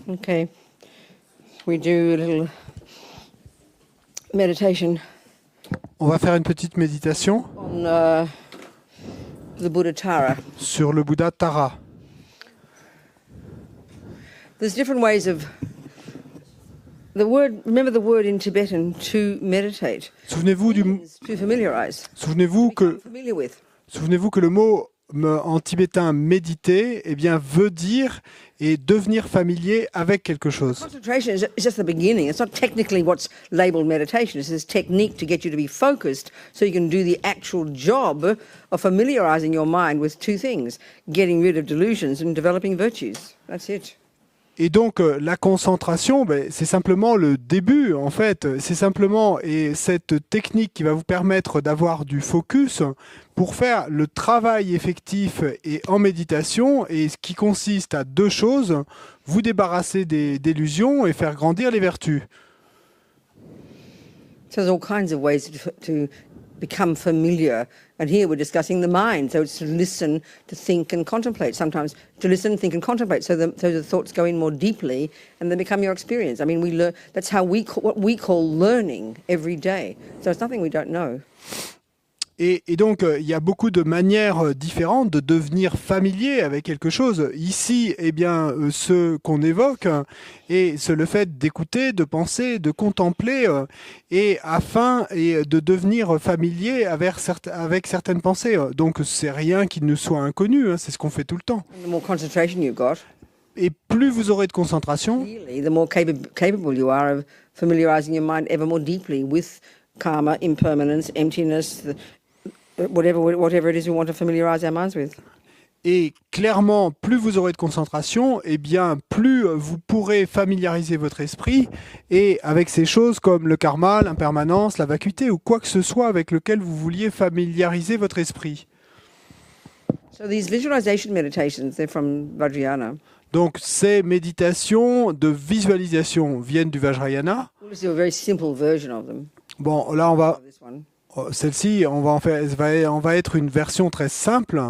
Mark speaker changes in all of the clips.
Speaker 1: Okay. We do a little meditation
Speaker 2: On va faire une petite méditation
Speaker 1: on the Buddha Tara.
Speaker 2: sur le Bouddha Tara.
Speaker 1: There's different ways of remember the word in Tibetan, to meditate.
Speaker 2: Souvenez-vous
Speaker 1: Means to familiarize.
Speaker 2: souvenez-vous
Speaker 1: Become
Speaker 2: que,
Speaker 1: familiar with.
Speaker 2: souvenez-vous que le mot en tibétain méditer eh bien, veut dire et devenir familier avec quelque chose.
Speaker 1: Concentration is just the beginning. It's not technically what's labeled meditation. It's this technique to get you to be focused so you can do the actual job of familiarizing your mind with two things, getting rid of delusions and developing virtues. That's it.
Speaker 2: Et donc la concentration, c'est simplement le début en fait. C'est simplement cette technique qui va vous permettre d'avoir du focus pour faire le travail effectif et en méditation, et ce qui consiste à deux choses: vous débarrasser des illusions et faire grandir les vertus.
Speaker 1: So there's all kinds of ways to become familiar. And here we're discussing the mind. So it's to listen, to think and contemplate. Sometimes to listen, think and contemplate. So the thoughts go in more deeply and they become your experience. I mean, we learn. That's how what we call learning every day. So it's nothing we don't know.
Speaker 2: Et donc, il y a beaucoup de manières différentes de devenir familier avec quelque chose. Ici, eh bien, ce qu'on évoque, et c'est le fait d'écouter, de penser, de contempler, et afin de devenir familier avec certaines pensées. Donc, c'est rien qui nous soit inconnu, hein, c'est ce qu'on fait tout le temps.
Speaker 1: And the more concentration you've got,
Speaker 2: Et plus vous aurez de concentration,
Speaker 1: really, the more capable you are of familiarizing your mind ever more deeply with karma, impermanence, emptiness, whatever it is we want to familiarize our minds with.
Speaker 2: et clairement, plus vous aurez de concentration, eh bien, plus vous pourrez familiariser votre esprit et avec ces choses comme le karma, l'impermanence, la vacuité ou quoi que ce soit avec lequel vous vouliez familiariser votre esprit.
Speaker 1: So these visualization meditations, they're from Vajrayana.
Speaker 2: Donc, ces méditations de visualisation viennent du Vajrayana.
Speaker 1: We'll just do a very simple version of them.
Speaker 2: Bon, là, on va,
Speaker 1: This one.
Speaker 2: celle-ci, on va être une version très simple.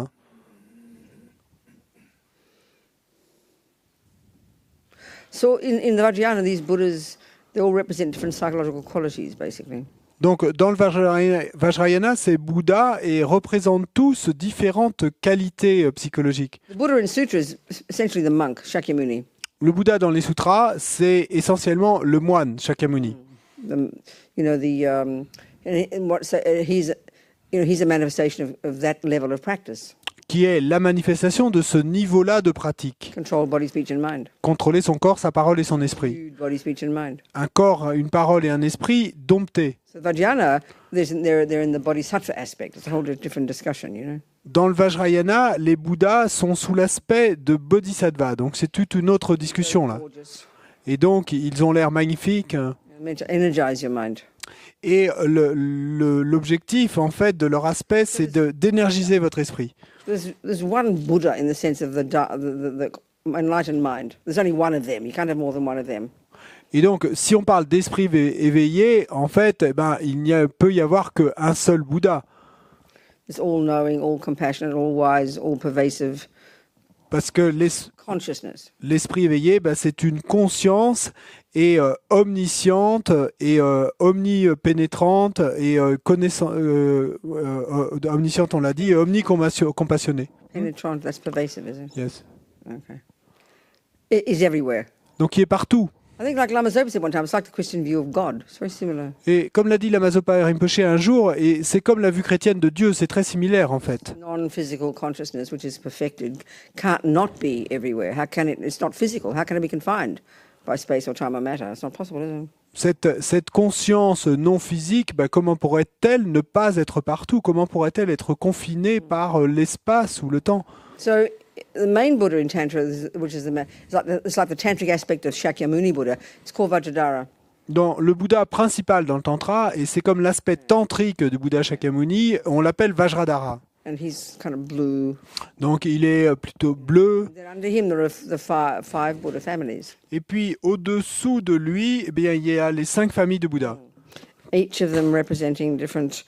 Speaker 1: So in the Vajrayana, these Buddhas, they all represent different psychological qualities, basically.
Speaker 2: Donc, dans le Vajrayana, ces Bouddhas représentent tous différentes qualités psychologiques.
Speaker 1: The Buddha in Sutra is essentially the monk, Shakyamuni.
Speaker 2: Le Bouddha dans les sutras, c'est essentiellement le moine, Shakyamuni.
Speaker 1: He's a manifestation of that level of practice.
Speaker 2: Qui est la manifestation de ce niveau-là de pratique.
Speaker 1: Control body, speech and mind.
Speaker 2: Contrôler son corps, sa parole et son esprit.
Speaker 1: Subdued body, speech and mind.
Speaker 2: Un corps, une parole et un esprit domptés.
Speaker 1: So Vajrayana, they're in the bodhisattva aspect. It's a whole different discussion, you know.
Speaker 2: Dans le Vajrayana, les Bouddhas sont sous l'aspect de bodhisattva. Donc c'est toute une autre discussion là.
Speaker 1: Gorgeous.
Speaker 2: Et donc ils ont l'air magnifiques.
Speaker 1: Meant to energize your mind.
Speaker 2: Et l'objectif en fait de leur aspect, c'est d'énergiser votre esprit.
Speaker 1: There's one Buddha in the sense of the enlightened mind. There's only one of them. You can't have more than one of them.
Speaker 2: Et donc, si on parle d'esprit éveillé, en fait, peut y avoir qu'un seul Bouddha.
Speaker 1: It's all-knowing, all-compassionate, all-wise, all-pervasive
Speaker 2: Parce que
Speaker 1: consciousness.
Speaker 2: l'esprit éveillé, c'est une conscience et omnisciente et omnipénétrante et omnisciente, on l'a dit, et omnicompassionnée.
Speaker 1: Penetrant, that's pervasive, is it?
Speaker 2: Yes.
Speaker 1: Okay. It is everywhere.
Speaker 2: Donc, il est partout.
Speaker 1: I think like Lama Zopa said one time, it's like the Christian view of God. It's very similar.
Speaker 2: Et comme l'a dit Lama Zopa Rinpoché un jour, et c'est comme la vue chrétienne de Dieu, c'est très similaire en fait.
Speaker 1: Non-physical consciousness, which is perfected, can't not be everywhere. How can it? It's not physical. How can it be confined by space or time or matter? It's not possible, is it?
Speaker 2: Cette conscience non physique, comment pourrait-elle ne pas être partout? Comment pourrait-elle être confinée par l'espace ou le temps?
Speaker 1: So the main Buddha in Tantra, which is it's like the tantric aspect of Shakyamuni Buddha, it's called Vajradhara.
Speaker 2: Dans le Bouddha principal dans le Tantra, et c'est comme l'aspect tantrique du Bouddha Shakyamuni, on l'appelle Vajradhara.
Speaker 1: And he's kind of blue.
Speaker 2: Donc il est plutôt bleu.
Speaker 1: Then under him there are the five Buddha families.
Speaker 2: Et puis au-dessous de lui, il y a les 5 familles de Bouddha.
Speaker 1: Each of them representing different.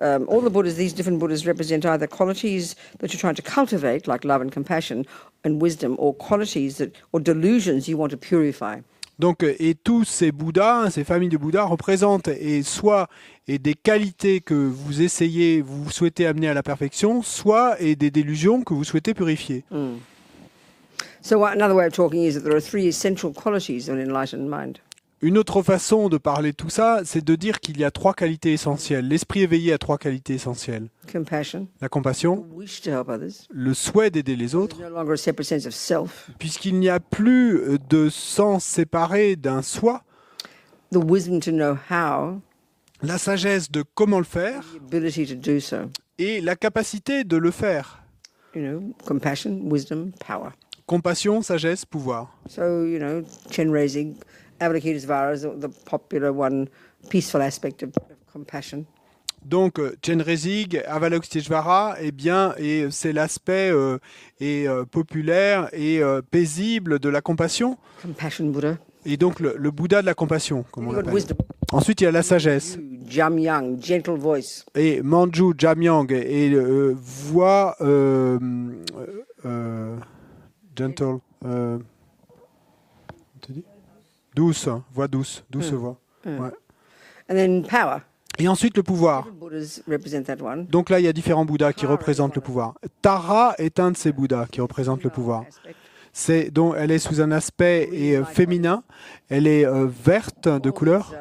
Speaker 1: All the Buddhas, these different Buddhas represent either qualities that you're trying to cultivate, like love and compassion, and wisdom, or qualities or delusions you want to purify.
Speaker 2: Donc, et tous ces Bouddhas, ces familles de Bouddhas représentent soit des qualités que vous souhaitez amener à la perfection, soit des délusions que vous souhaitez purifier.
Speaker 1: So another way of talking is that there are three essential qualities of an enlightened mind.
Speaker 2: Une autre façon de parler de tout ça, c'est de dire qu'il y a trois qualités essentielles. L'esprit éveillé a trois qualités essentielles.
Speaker 1: Compassion,
Speaker 2: La compassion,
Speaker 1: the wish to help others,
Speaker 2: le souhait d'aider les autres,
Speaker 1: there's no longer a separate sense of self,
Speaker 2: puisqu'il n'y a plus de sens séparé d'un soi,
Speaker 1: the wisdom to know how,
Speaker 2: la sagesse de comment le faire
Speaker 1: the ability to do so.
Speaker 2: et la capacité de le faire.
Speaker 1: Compassion, wisdom, power.
Speaker 2: Compassion, sagesse, pouvoir.
Speaker 1: So, Chenrezig, Avalokitesvara is the popular one, peaceful aspect of compassion.
Speaker 2: Donc, Chenrezig, Avalokitesvara, c'est l'aspect populaire et paisible de la compassion.
Speaker 1: Compassion Buddha.
Speaker 2: Et donc, le Bouddha de la compassion, comme on
Speaker 1: You've got
Speaker 2: l'appelle.
Speaker 1: wisdom.
Speaker 2: Ensuite, il y a la sagesse.
Speaker 1: Jamyang, gentle voice.
Speaker 2: Et Manju, Jamyang, et voix gentle. Tu dis douce, voix douce, douce voix. Ouais.
Speaker 1: And then power.
Speaker 2: Et ensuite, le pouvoir.
Speaker 1: Different Buddhas represent that one.
Speaker 2: Donc là, il y a différents Bouddhas qui représentent le pouvoir. Tara est un de ces Bouddhas qui représente le pouvoir. Donc, elle est sous un aspect féminin. Elle est verte de couleur.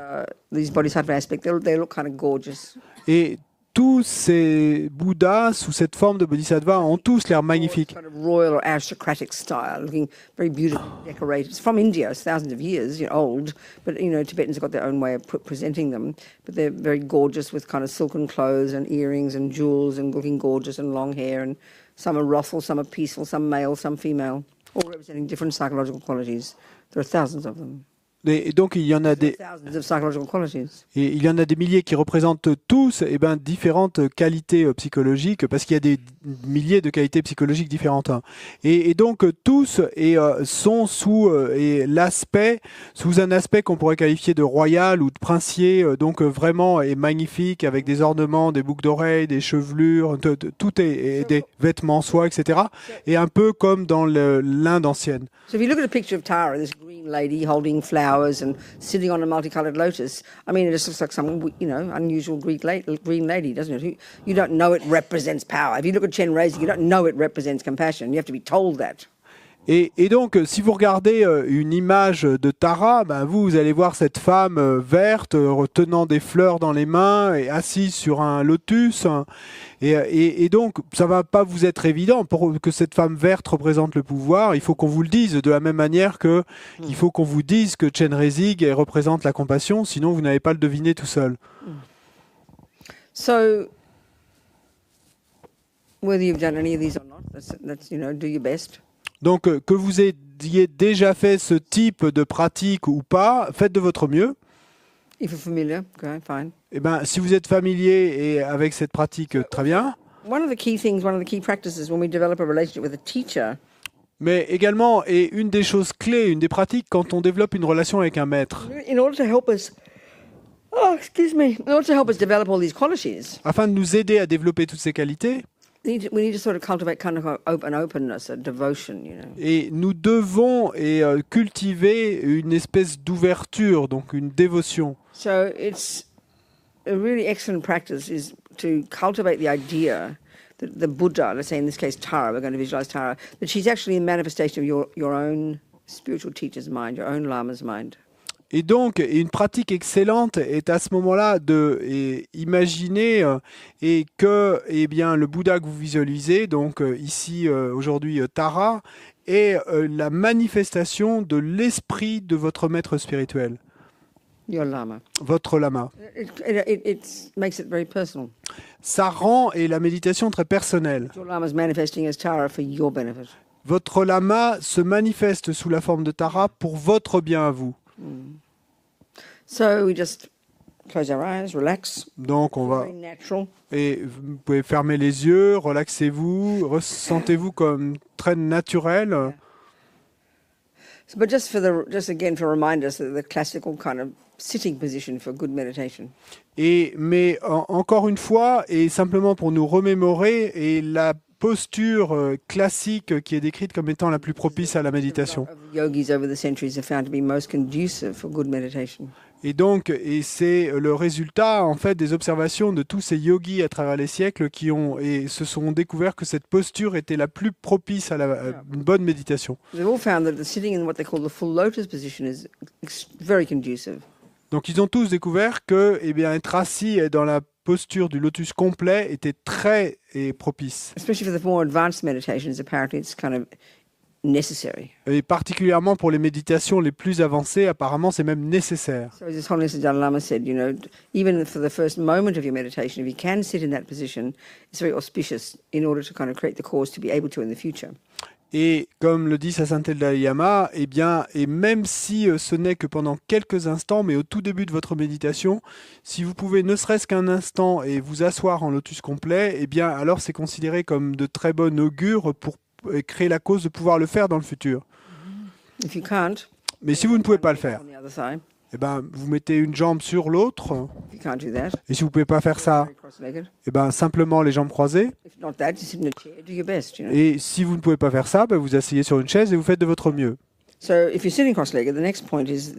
Speaker 1: These bodhisattva aspects, they look kind of gorgeous.
Speaker 2: Et tous ces Bouddhas sous cette forme de bodhisattva ont tous l'air magnifiques.
Speaker 1: Kind of royal or aristocratic style, looking very beautifully decorated. It's from India, it's thousands of years old, but Tibetans have got their own way of presenting them. But they're very gorgeous with kind of silken clothes and earrings and jewels and looking gorgeous and long hair. And some are wrathful, some are peaceful, some male, some female, all representing different psychological qualities. There are thousands of them.
Speaker 2: Et donc il y en a
Speaker 1: Thousands of psychological qualities.
Speaker 2: Et il y en a des milliers qui représentent tous différentes qualités psychologiques, parce qu'il y a des milliers de qualités psychologiques différentes. Et donc tous sont sous un aspect qu'on pourrait qualifier de royal ou de princier, donc vraiment magnifique, avec des ornements, des boucles d'oreilles, des chevelures, tout est des vêtements soie, etc. Et un peu comme dans l'Inde ancienne.
Speaker 1: So if you look at a picture of Tara, this green lady holding flowers and sitting on a multicolored lotus, I mean, it just looks like some, unusual green lady, doesn't it? You don't know it represents power. If you look at Chenrezig, you don't know it represents compassion. You have to be told that.
Speaker 2: Et donc, si vous regardez une image de Tara, vous allez voir cette femme verte, tenant des fleurs dans les mains et assise sur un lotus. Et donc, ça va pas vous être évident pour que cette femme verte représente le pouvoir. Il faut qu'on vous le dise de la même manière que il faut qu'on vous dise que Chenrezig représente la compassion, sinon vous n'allez pas le deviner tout seul.
Speaker 1: So, whether you've done any of these or not, that's do your best.
Speaker 2: Donc, que vous ayez déjà fait ce type de pratique ou pas, faites de votre mieux.
Speaker 1: If you're familiar, okay, fine.
Speaker 2: Si vous êtes familier et avec cette pratique, très bien.
Speaker 1: One of the key practices when we develop a relationship with a teacher.
Speaker 2: Mais également, et une des choses clés, une des pratiques quand on développe une relation avec un maître.
Speaker 1: In order to help us, develop all these qualities.
Speaker 2: Afin de nous aider à développer toutes ces qualités.
Speaker 1: We need to sort of cultivate kind of an openness, a devotion,
Speaker 2: Et nous devons cultiver une espèce d'ouverture, donc une dévotion.
Speaker 1: So it's a really excellent practice is to cultivate the idea that the Buddha, let's say in this case Tara, we're going to visualize Tara, that she's actually a manifestation of your own spiritual teacher's mind, your own Lama's mind.
Speaker 2: Et donc, une pratique excellente est à ce moment-là de imaginer que le Bouddha que vous visualisez, donc ici aujourd'hui Tara, est la manifestation de l'esprit de votre maître spirituel.
Speaker 1: Your Lama.
Speaker 2: Votre Lama.
Speaker 1: It makes it very personal.
Speaker 2: Ça rend la méditation très personnelle.
Speaker 1: Your Lama is manifesting as Tara for your benefit.
Speaker 2: Votre Lama se manifeste sous la forme de Tara pour votre bien à vous.
Speaker 1: So we just close our eyes, relax.
Speaker 2: Donc on va
Speaker 1: Very natural.
Speaker 2: et vous pouvez fermer les yeux, relaxez-vous, ressentez-vous comme très naturel.
Speaker 1: But just again to remind us that the classical kind of sitting position for good meditation.
Speaker 2: Mais encore une fois, et simplement pour nous remémorer, et posture classique qui est décrite comme étant la plus propice à la méditation.
Speaker 1: Yogis over the centuries are found to be most conducive for good meditation.
Speaker 2: Et donc, et c'est le résultat en fait des observations de tous ces yogis à travers les siècles qui ont et se sont découverts que cette posture était la plus propice à une bonne méditation.
Speaker 1: They've all found that sitting in what they call the full lotus position is very conducive.
Speaker 2: Donc ils ont tous découvert que eh bien, être assis dans la posture du lotus complet était très propice.
Speaker 1: Especially for the more advanced meditations, apparently it's kind of necessary.
Speaker 2: Et particulièrement pour les méditations les plus avancées, apparemment c'est même nécessaire.
Speaker 1: So as His Holiness the Dalai Lama said, even for the first moment of your meditation, if you can sit in that position, it's very auspicious in order to kind of create the cause to be able to in the future.
Speaker 2: Et comme le dit sa sainteté le Dalai Lama, eh bien, et même si ce n'est que pendant quelques instants, mais au tout début de votre méditation, si vous pouvez ne serait-ce qu'un instant et vous asseoir en lotus complet, eh bien, alors c'est considéré comme de très bon augure pour créer la cause de pouvoir le faire dans le futur.
Speaker 1: If you can't,
Speaker 2: Mais si vous ne pouvez pas le faire,
Speaker 1: on the other side.
Speaker 2: eh ben, vous mettez une jambe sur l'autre,
Speaker 1: If you can't do that,
Speaker 2: et si vous ne pouvez pas faire ça,
Speaker 1: very cross-legged.
Speaker 2: eh ben, simplement les jambes croisées.
Speaker 1: If not that, you sit in a chair, do your best.
Speaker 2: Et si vous ne pouvez pas faire ça, ben, vous asseyez sur une chaise et vous faites de votre mieux.
Speaker 1: So if you're sitting cross-legged, the next point is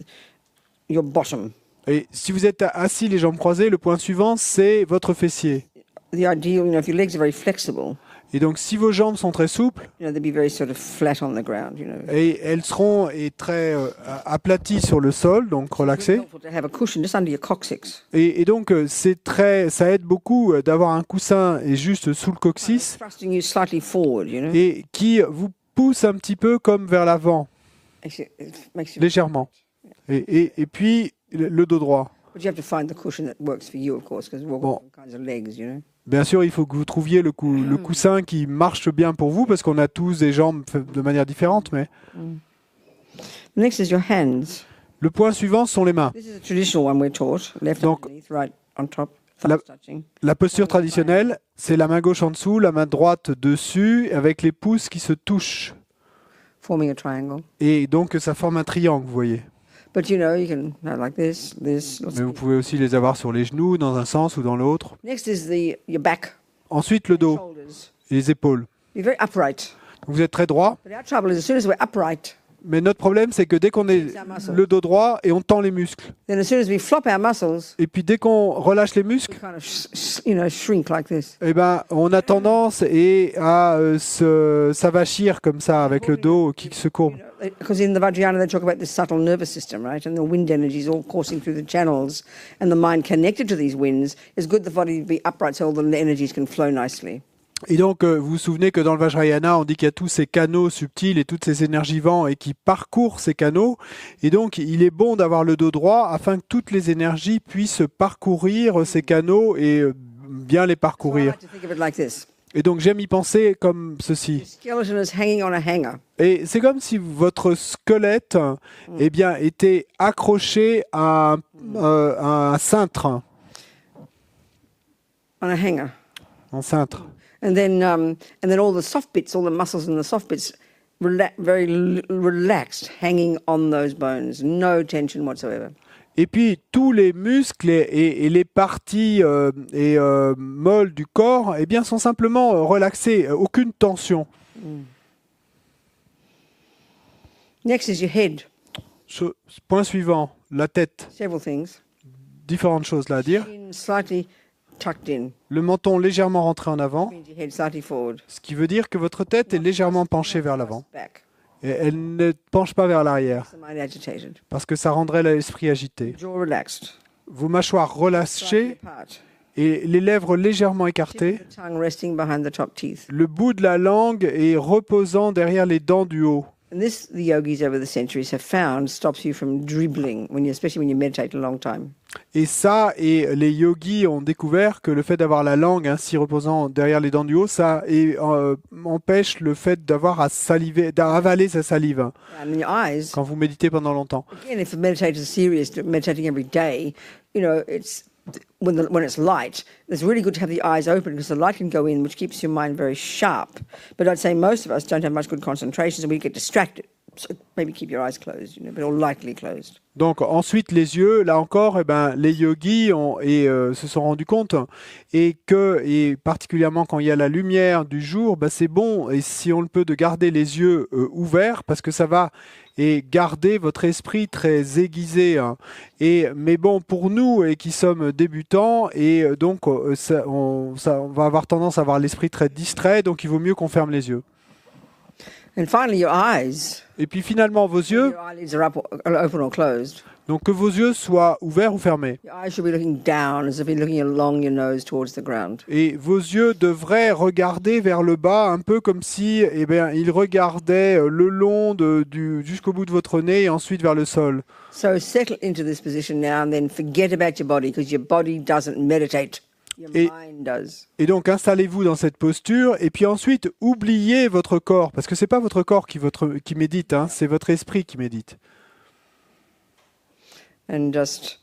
Speaker 1: your bottom.
Speaker 2: Et si vous êtes assis les jambes croisées, le point suivant, c'est votre fessier.
Speaker 1: The ideal, if your legs are very flexible,
Speaker 2: Et donc, si vos jambes sont très souples,
Speaker 1: they'd be very sort of flat on the ground.
Speaker 2: et elles seront très aplaties sur le sol, donc
Speaker 1: It's
Speaker 2: relaxées.
Speaker 1: helpful to have a cushion just under your coccyx.
Speaker 2: Et donc, ça aide beaucoup d'avoir un coussin et juste sous le coccyx,
Speaker 1: Thrusting you slightly forward,
Speaker 2: et qui vous pousse un petit peu comme vers l'avant,
Speaker 1: It makes you.
Speaker 2: légèrement. Et puis, le dos droit.
Speaker 1: But you have to find the cushion that works for you, of course, because we've all
Speaker 2: Bon.
Speaker 1: got different kinds of legs.
Speaker 2: Bien sûr, il faut que vous trouviez le coussin qui marche bien pour vous, parce qu'on a tous des jambes de manière différente. Mais
Speaker 1: The next is your hands.
Speaker 2: le point suivant sont les mains.
Speaker 1: This is a traditional one we're taught. Left
Speaker 2: Donc,
Speaker 1: underneath, right on top,
Speaker 2: la-
Speaker 1: thumbs touching.
Speaker 2: La posture traditionnelle, c'est la main gauche en dessous, la main droite dessus, avec les pouces qui se touchent.
Speaker 1: Forming a triangle.
Speaker 2: Et donc, ça forme un triangle, vous voyez.
Speaker 1: But you can have like this. Lots
Speaker 2: Mais vous
Speaker 1: of
Speaker 2: pouvez aussi les avoir sur les genoux, dans un sens ou dans l'autre.
Speaker 1: Next is your back,
Speaker 2: Ensuite, le dos
Speaker 1: shoulders.
Speaker 2: et les épaules.
Speaker 1: Be very upright.
Speaker 2: Vous êtes très droit,
Speaker 1: But our trouble is as soon as we're upright,
Speaker 2: mais notre problème, c'est que dès qu'on est le dos droit et on tend les muscles,
Speaker 1: then as soon as we flop our muscles,
Speaker 2: et puis dès qu'on relâche les
Speaker 1: we
Speaker 2: muscles,
Speaker 1: kind of shrink like this.
Speaker 2: eh ben, on a tendance à s'avachir comme ça, avec le dos qui se courbe.
Speaker 1: Because in the Vajrayana they talk about the subtle nervous system, right? And the wind energies all coursing through the channels, and the mind connected to these winds. It's good the body to be upright so all the energies can flow nicely.
Speaker 2: Et donc, vous vous souvenez que dans le Vajrayana, on dit qu'il y a tous ces canaux subtils et toutes ces énergies vents et qui parcourent ces canaux. Et donc, il est bon d'avoir le dos droit afin que toutes les énergies puissent parcourir ces canaux et bien les
Speaker 1: So I
Speaker 2: parcourir.
Speaker 1: like to think of it like this.
Speaker 2: Et donc, j'aime y penser comme
Speaker 1: The
Speaker 2: ceci.
Speaker 1: skeleton is hanging on a hanger.
Speaker 2: Et c'est comme si votre squelette eh bien, était accroché à un cintre.
Speaker 1: On a hanger.
Speaker 2: Un cintre.
Speaker 1: And then all the soft bits, all the muscles in the soft bits, relaxed, hanging on those bones. No tension whatsoever.
Speaker 2: Et puis tous les muscles et les parties molles du corps eh bien, sont simplement relaxés, aucune tension.
Speaker 1: Next is your head.
Speaker 2: Point suivant, la tête.
Speaker 1: Several things.
Speaker 2: Différentes choses là à dire.
Speaker 1: Chin slightly tucked in.
Speaker 2: Le menton légèrement rentré en avant,
Speaker 1: Means your head slightly forward.
Speaker 2: ce qui veut dire que votre tête est légèrement penchée vers l'avant.
Speaker 1: Back.
Speaker 2: Et elle ne penche pas vers l'arrière,
Speaker 1: The mind agitated.
Speaker 2: parce que ça rendrait l'esprit agité.
Speaker 1: Jaw relaxed.
Speaker 2: Vos mâchoires
Speaker 1: Slightly
Speaker 2: relâchées
Speaker 1: apart.
Speaker 2: et les lèvres légèrement
Speaker 1: Tip
Speaker 2: écartées.
Speaker 1: of the tongue resting behind the top teeth.
Speaker 2: Le bout de la langue est reposant derrière les dents du haut.
Speaker 1: And this, the yogis over the centuries have found, stops you from dribbling, especially when you meditate a long time.
Speaker 2: Et ça, et les yogis ont découvert que le fait d'avoir la langue ainsi reposant derrière les dents du haut, ça empêche le fait d'avoir à saliver, d'avaler sa salive
Speaker 1: And in your eyes,
Speaker 2: quand vous méditez pendant longtemps.
Speaker 1: again, if the meditators are serious, meditating every day, it's when it's light, it's really good to have the eyes open because the light can go in, which keeps your mind very sharp. But I'd say most of us don't have much good concentration, so we get distracted. maybe keep your eyes closed, but or lightly closed.
Speaker 2: Donc ensuite les yeux, là encore, eh ben, les yogis se sont rendus compte et particulièrement quand il y a la lumière du jour, ben, c'est bon et si on le peut de garder les yeux ouverts parce que ça va et garder votre esprit très aiguisé. Hein. Mais bon, pour nous qui sommes débutants donc on va avoir tendance à avoir l'esprit très distrait, donc il vaut mieux qu'on ferme les yeux.
Speaker 1: And finally, your eyes.
Speaker 2: Et puis finalement vos yeux,
Speaker 1: Your eyelids are open or closed.
Speaker 2: donc que vos yeux soient ouverts ou fermés.
Speaker 1: Your eyes should be looking down, as if you're looking along your nose towards the ground.
Speaker 2: Et vos yeux devraient regarder vers le bas, un peu comme si ils regardaient le long jusqu'au bout de votre nez et ensuite vers le sol.
Speaker 1: So settle into this position now and then forget about your body, because your body doesn't meditate. Your mind does.
Speaker 2: Et donc installez-vous dans cette posture et puis ensuite oubliez votre corps, parce que c'est pas votre corps qui médite, hein, c'est votre esprit qui médite.
Speaker 1: And just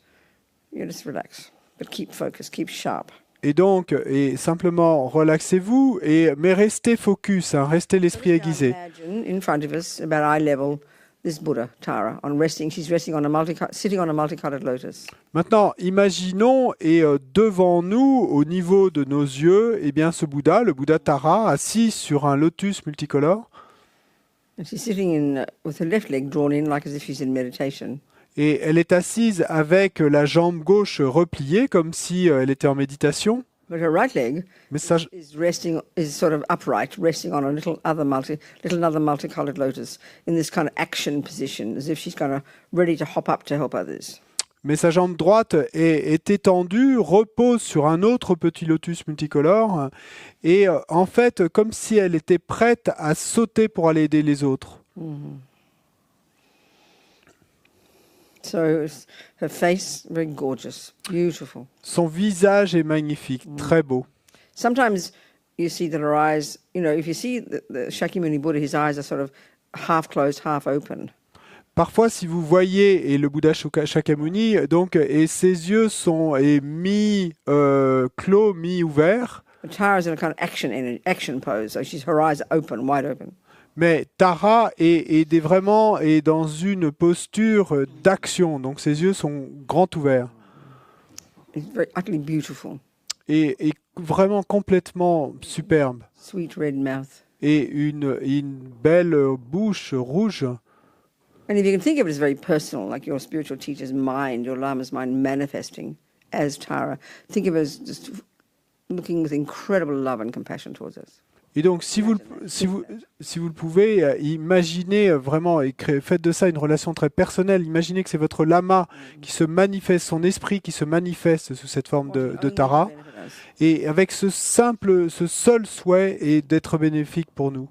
Speaker 1: relax, but keep focused, keep sharp.
Speaker 2: Et donc, simplement relaxez-vous, mais restez focus, hein, restez l'esprit aiguisé.
Speaker 1: Imagine in front of us, about eye level, this Buddha, Tara, she's resting sitting on a multicolored lotus.
Speaker 2: Maintenant, imaginons devant nous, au niveau de nos yeux, ce Bouddha, le Bouddha Tara, assis sur un lotus multicolore.
Speaker 1: And she's sitting with her left leg drawn in, like as if she's in meditation.
Speaker 2: Et elle est assise avec la jambe gauche repliée, comme si elle était en méditation.
Speaker 1: But her right leg is sort of upright, resting on a little other multicolored lotus in this kind of action position, as if she's kind of ready to hop up to help others.
Speaker 2: Mais sa jambe droite est étendue, repose sur un autre petit lotus multicolore, et en fait, comme si elle était prête à sauter pour aller aider les autres.
Speaker 1: Mm-hmm. So her face, very gorgeous, beautiful.
Speaker 2: Son visage est magnifique, très beau.
Speaker 1: Sometimes you see that her eyes, if you see the Shakyamuni Buddha, his eyes are sort of half closed, half open.
Speaker 2: Parfois, si vous voyez le Bouddha Shakyamuni, et ses yeux sont mi-clos, mi-ouverts.
Speaker 1: Tara's in a kind of action pose, so her eyes are open, wide open.
Speaker 2: Mais Tara est vraiment dans une posture d'action, donc ses yeux sont grands ouverts.
Speaker 1: It's very utterly beautiful.
Speaker 2: Et vraiment complètement superbe.
Speaker 1: Sweet red mouth.
Speaker 2: Et une belle bouche rouge.
Speaker 1: And if you can think of it as very personal, like your spiritual teacher's mind, your Lama's mind manifesting as Tara, think of it as just looking with incredible love and compassion towards us.
Speaker 2: Et donc, si vous le pouvez, imaginez vraiment, faites de ça une relation très personnelle. Imaginez que c'est votre lama qui se manifeste, son esprit qui se manifeste sous cette forme de Tara. Et avec ce seul souhait est d'être bénéfique pour nous.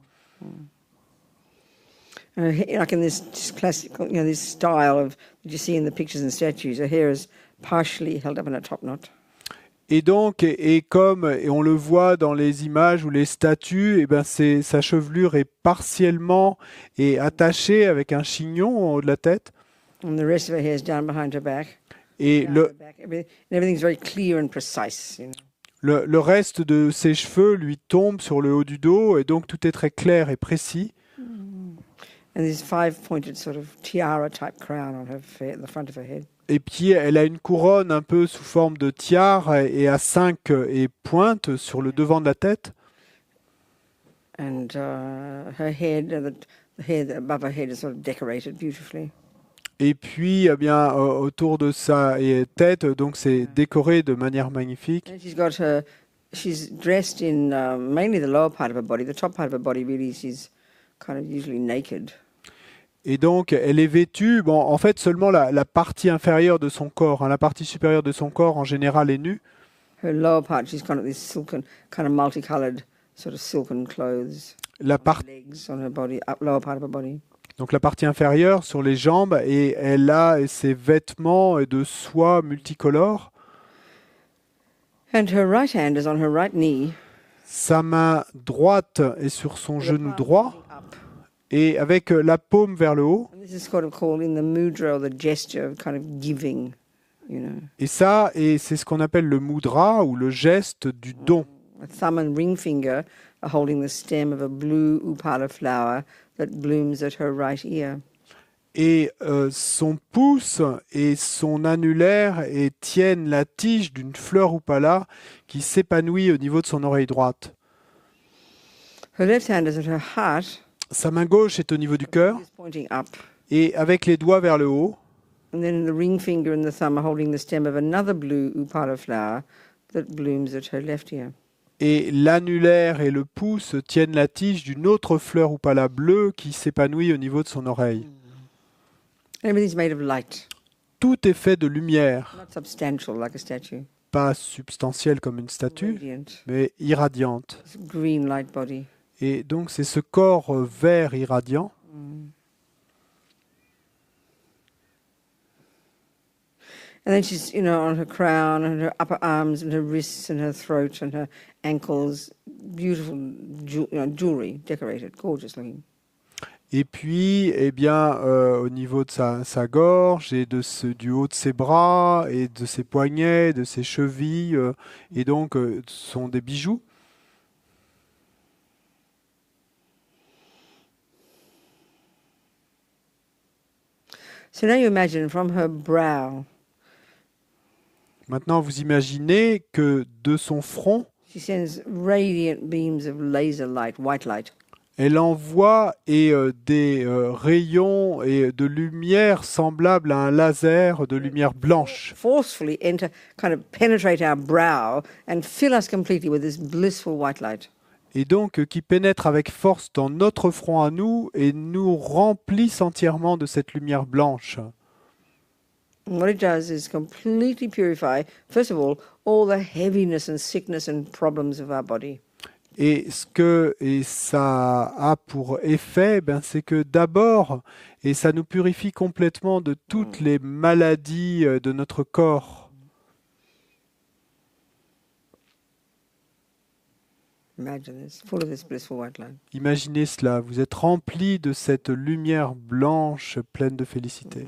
Speaker 1: Like in this classical, this style that you see in the pictures and statues, her hair is partially held up in a top knot.
Speaker 2: Et donc, comme on le voit dans les images ou les statues, sa chevelure est partiellement attachée avec un chignon en haut de la tête.
Speaker 1: And the rest of her hair is down behind her back.
Speaker 2: Et
Speaker 1: everything's very clear and precise.
Speaker 2: Le reste de ses cheveux lui tombe sur le haut du dos, et donc tout est très clair et précis.
Speaker 1: And this five-pointed sort of tiara-type crown on the front of her head.
Speaker 2: Et puis, elle a une couronne un peu sous forme de tiare et à 5 pointes sur le devant de la tête.
Speaker 1: And her head, the hair above her head is sort of decorated beautifully.
Speaker 2: Et puis, autour de sa tête, donc c'est décoré de manière magnifique.
Speaker 1: And she's dressed in mainly the lower part of her body. The top part of her body, really, she's kind of usually naked.
Speaker 2: Et donc, elle est vêtue, en fait, seulement la partie inférieure de son corps. Hein, la partie supérieure de son corps, en général, est nue.
Speaker 1: Her lower part, she's got this silken, kind of multicolored, sort of silken clothes. Legs on her body, lower part of her body.
Speaker 2: Donc, la partie inférieure, sur les jambes, et elle a ses vêtements de soie multicolores.
Speaker 1: And her right hand is on her right knee.
Speaker 2: Sa main droite est sur son genou droit. Et avec la paume vers le haut. Et ça, c'est ce qu'on appelle le mudra ou le geste du don.
Speaker 1: A thumb and ring finger are holding the stem of a blue upala flower that blooms at her right ear.
Speaker 2: Et son pouce et son annulaire et tiennent la tige d'une fleur upala qui s'épanouit au niveau de son oreille droite.
Speaker 1: Her left hand is at her heart,
Speaker 2: Sa main gauche est au niveau du cœur
Speaker 1: is pointing up.
Speaker 2: et avec les doigts vers le haut.
Speaker 1: And then the ring finger and the thumb are holding the stem of another blue upala flower that blooms at her left ear.
Speaker 2: Et l'annulaire et le pouce tiennent la tige d'une autre fleur upala bleue qui s'épanouit au niveau de son oreille.
Speaker 1: Everything's made of light,
Speaker 2: Tout est fait de lumière,
Speaker 1: not substantial like a statue.
Speaker 2: pas substantielle comme une statue,
Speaker 1: Radiant,
Speaker 2: mais irradiante.
Speaker 1: this green light body.
Speaker 2: Et donc c'est ce corps vert irradiant.
Speaker 1: And then she's, on her crown and her upper arms and her wrists and her throat and her ankles, beautiful jewelry, decorated, gorgeous looking.
Speaker 2: Et puis, eh bien, au niveau de sa gorge et du haut de ses bras et de ses poignets, de ses chevilles, et donc ce sont des bijoux.
Speaker 1: So now you imagine from her brow,
Speaker 2: Maintenant, vous imaginez que de son front,
Speaker 1: she sends radiant beams of laser light, white light,
Speaker 2: elle envoie des rayons et de lumière semblables à un laser de lumière blanche.
Speaker 1: forcefully enter, kind of penetrate our brow and fill us completely with this blissful white light.
Speaker 2: Et donc qui pénètrent avec force dans notre front à nous et nous remplissent entièrement de cette lumière blanche.
Speaker 1: And what it does is completely purify, first of all the heaviness and sickness and problems of our body.
Speaker 2: Et ça a pour effet, c'est que d'abord, et ça nous purifie complètement de toutes les maladies de notre corps.
Speaker 1: Imagine this, full of this blissful white light.
Speaker 2: Imaginez cela, vous êtes rempli de cette lumière blanche pleine de félicité.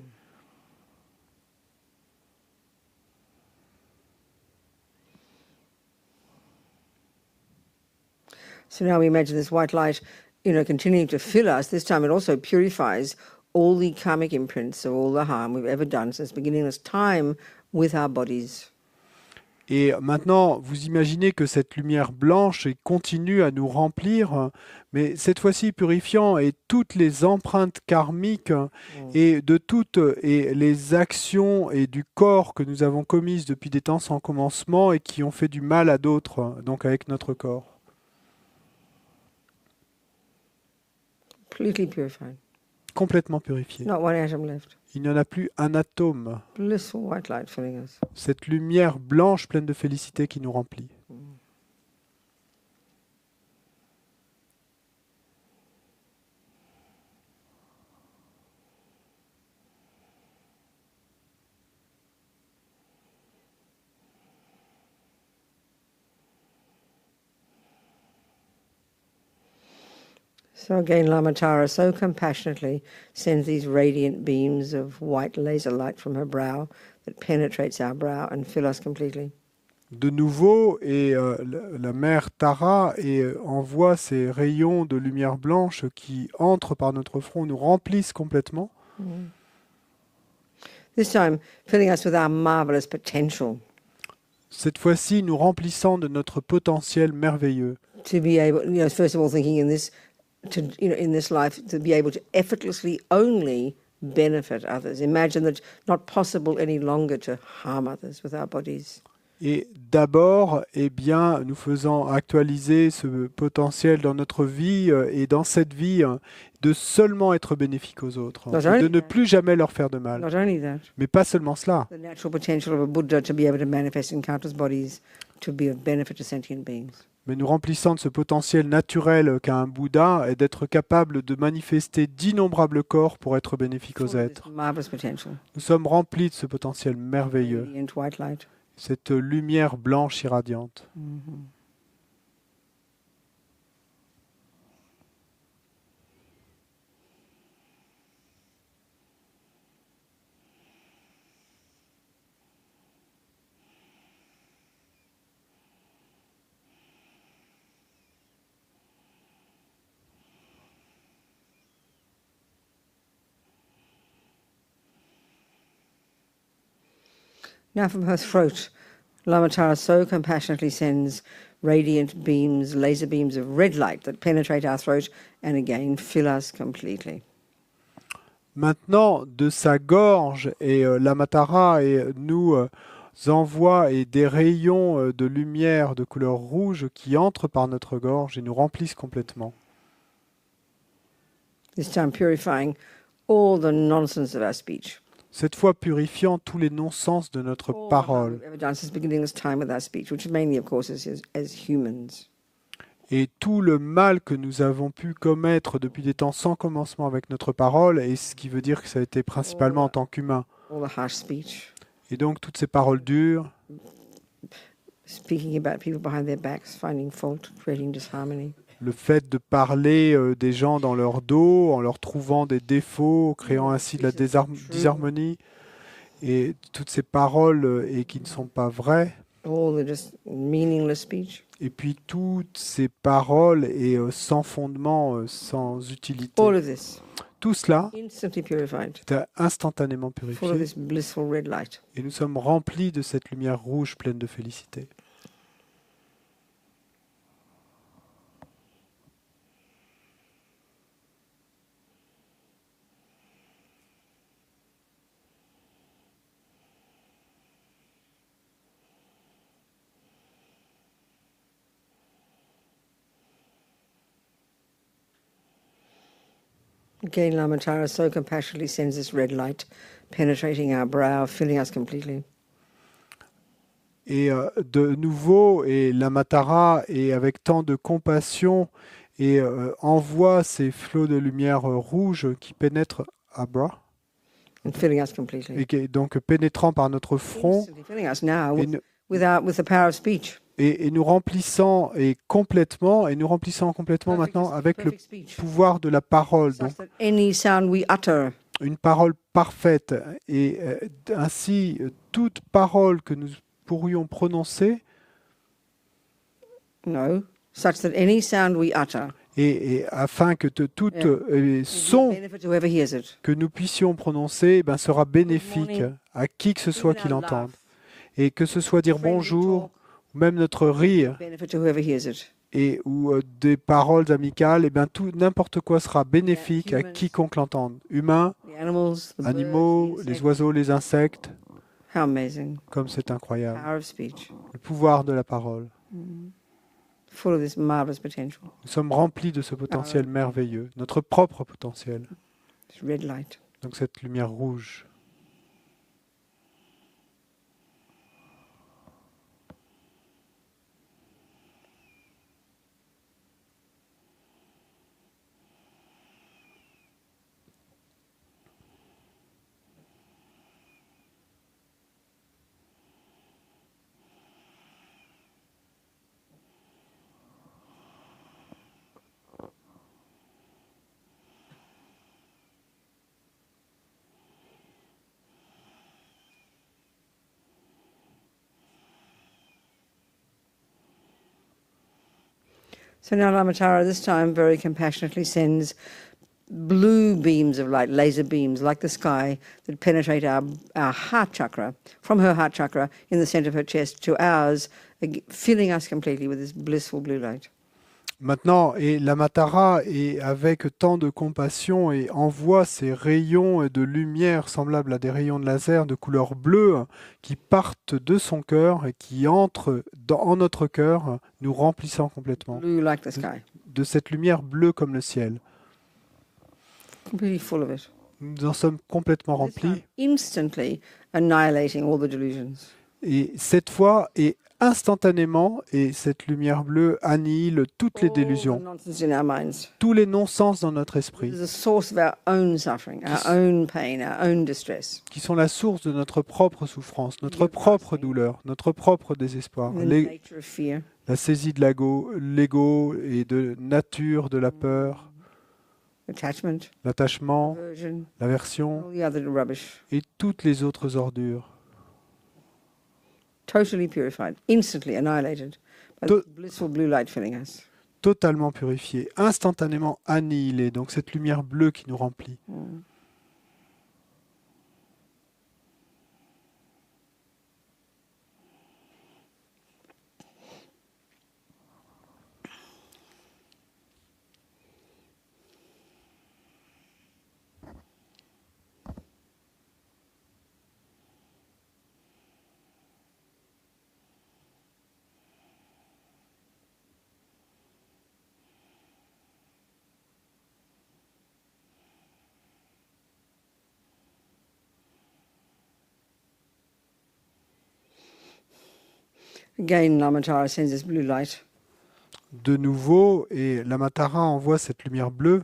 Speaker 1: So now we imagine this white light, continuing to fill us. This time it also purifies all the karmic imprints of all the harm we've ever done since beginning this time with our bodies.
Speaker 2: Et maintenant, vous imaginez que cette lumière blanche continue à nous remplir, mais cette fois-ci purifiant et toutes les empreintes karmiques et de toutes et les actions et du corps que nous avons commises depuis des temps sans commencement et qui ont fait du mal à d'autres, donc avec notre corps.
Speaker 1: Completely purified.
Speaker 2: Complètement purifié.
Speaker 1: Not one atom left.
Speaker 2: Il n'y en a plus un atome.
Speaker 1: Blissful white light filling us.
Speaker 2: Cette lumière blanche pleine de félicité qui nous remplit.
Speaker 1: So again, Lama Tara so compassionately sends these radiant beams of white laser light from her brow that penetrates our brow and fill us completely.
Speaker 2: De nouveau, et la mère Tara envoie ces rayons de lumière blanche qui entrent par notre front, nous remplissent complètement.
Speaker 1: This time, filling us with our marvelous potential
Speaker 2: Cette fois-ci, nous remplissant de notre potentiel merveilleux.
Speaker 1: to be able, first of all, thinking in this life, to be able to effortlessly only benefit others. Imagine that it's not possible any longer to harm others with our bodies.
Speaker 2: Et d'abord, nous faisons actualiser ce potentiel dans notre vie et dans cette vie de seulement être bénéfique aux autres, et de ne plus jamais leur faire de mal.
Speaker 1: Not only that,
Speaker 2: Mais pas seulement cela.
Speaker 1: the natural potential of a Buddha to be able to manifest in countless bodies to be of benefit to sentient beings.
Speaker 2: Mais nous remplissant de ce potentiel naturel qu'a un Bouddha et d'être capable de manifester d'innombrables corps pour être bénéfique aux
Speaker 1: Full of this
Speaker 2: êtres.
Speaker 1: marvelous potential,
Speaker 2: Nous sommes remplis de ce potentiel merveilleux,
Speaker 1: radiant white light.
Speaker 2: cette lumière blanche irradiante.
Speaker 1: Now from her throat, Lamatara so compassionately sends radiant beams, laser beams of red light that penetrate our throat and again fill us completely.
Speaker 2: Maintenant, de sa gorge, et l'Amatara nous envoie des rayons de lumière de couleur rouge qui entrent par notre gorge et nous remplissent complètement.
Speaker 1: This time purifying all the nonsense of our speech.
Speaker 2: Cette fois purifiant tous les non-sens de notre
Speaker 1: All the harm
Speaker 2: parole
Speaker 1: we've ever done since beginning this time with our speech, which mainly, of course, is as humans.
Speaker 2: et tout le mal que nous avons pu commettre depuis des temps sans commencement avec notre parole, et ce qui veut dire que ça a été principalement en tant qu'humain.
Speaker 1: All the harsh speech,
Speaker 2: Et donc toutes ces paroles dures,
Speaker 1: speaking about people behind their backs, finding fault, creating disharmony.
Speaker 2: le fait de parler des gens dans leur dos, en leur trouvant des défauts, créant ainsi de la disharmonie, et toutes ces paroles et qui ne sont pas vraies,
Speaker 1: All the just meaningless speech.
Speaker 2: et puis toutes ces paroles et sans fondement, sans utilité.
Speaker 1: All of this
Speaker 2: Tout cela
Speaker 1: instantly purified,
Speaker 2: est instantanément
Speaker 1: full of
Speaker 2: purifié,
Speaker 1: this blissful red light.
Speaker 2: et nous sommes remplis de cette lumière rouge pleine de félicité.
Speaker 1: Again, Lamatara so compassionately sends this red light, penetrating our brow, filling us completely.
Speaker 2: Et de nouveau, et l'Amatara, et avec tant de compassion, et envoie ces flots de lumière rouge qui pénètrent à bras,
Speaker 1: And filling us completely.
Speaker 2: et qui, donc pénétrant par notre front,
Speaker 1: Instantly filling us now
Speaker 2: et,
Speaker 1: with the power of speech.
Speaker 2: et nous remplissant complètement maintenant avec le
Speaker 1: Perfect speech.
Speaker 2: pouvoir de la parole. Donc,
Speaker 1: Such that any sound we utter
Speaker 2: une parole parfaite, et ainsi toute parole que nous pourrions prononcer,
Speaker 1: no, such that any sound we utter
Speaker 2: et afin que tout
Speaker 1: Yeah. will
Speaker 2: son
Speaker 1: benefit whoever hears it.
Speaker 2: que nous puissions prononcer sera bénéfique
Speaker 1: morning.
Speaker 2: à qui que ce soit
Speaker 1: Even
Speaker 2: qui
Speaker 1: our
Speaker 2: l'entende.
Speaker 1: laugh,
Speaker 2: Et que ce soit dire
Speaker 1: friendly
Speaker 2: bonjour,
Speaker 1: talk,
Speaker 2: ou même notre rire,
Speaker 1: benefit to whoever hears it.
Speaker 2: ou des paroles amicales, n'importe quoi sera bénéfique à
Speaker 1: humans.
Speaker 2: quiconque l'entende. Humains,
Speaker 1: The animals, the
Speaker 2: animaux,
Speaker 1: birds, the
Speaker 2: les
Speaker 1: insects.
Speaker 2: oiseaux, les insectes,
Speaker 1: How amazing.
Speaker 2: comme c'est incroyable.
Speaker 1: Power of speech.
Speaker 2: Le pouvoir de la parole.
Speaker 1: Full of this marvelous potential.
Speaker 2: Nous sommes remplis de ce potentiel merveilleux, notre propre potentiel.
Speaker 1: This red light.
Speaker 2: Donc cette lumière rouge.
Speaker 1: So now Lamatara this time very compassionately sends blue beams of light, laser beams like the sky that penetrate our heart chakra, from her heart chakra in the center of her chest to ours, filling us completely with this blissful blue light.
Speaker 2: Maintenant, et l'Amatara est avec tant de compassion et envoie ces rayons de lumière semblables à des rayons de laser de couleur bleue qui partent de son cœur et qui entrent en notre cœur, nous remplissant complètement
Speaker 1: Blue like the sky,
Speaker 2: de cette lumière bleue comme le ciel.
Speaker 1: completely full of it.
Speaker 2: Nous en sommes complètement
Speaker 1: This time,
Speaker 2: remplis,
Speaker 1: instantly annihilating all the delusions.
Speaker 2: et cette fois, et instantanément, et cette lumière bleue annihile toutes les
Speaker 1: All the
Speaker 2: délusions,
Speaker 1: nonsense in our minds.
Speaker 2: tous les non-sens dans notre esprit,
Speaker 1: This is the source of our own suffering, our own pain, our own distress.
Speaker 2: qui sont la source de notre propre souffrance, notre propre douleur, notre propre désespoir,
Speaker 1: And the nature of fear.
Speaker 2: la saisie de l'ego et de nature de la peur,
Speaker 1: Attachment,
Speaker 2: l'attachement,
Speaker 1: aversion,
Speaker 2: l'aversion
Speaker 1: all the other rubbish.
Speaker 2: et toutes les autres ordures.
Speaker 1: Totally purified, instantly annihilated by
Speaker 2: To-
Speaker 1: this blissful blue light filling us.
Speaker 2: Totalement purifiées, instantanément annihilées, donc cette lumière bleue qui nous remplit.
Speaker 1: Again, Lamatara sends this blue light.
Speaker 2: De nouveau, et l'Amatara envoie cette lumière bleue,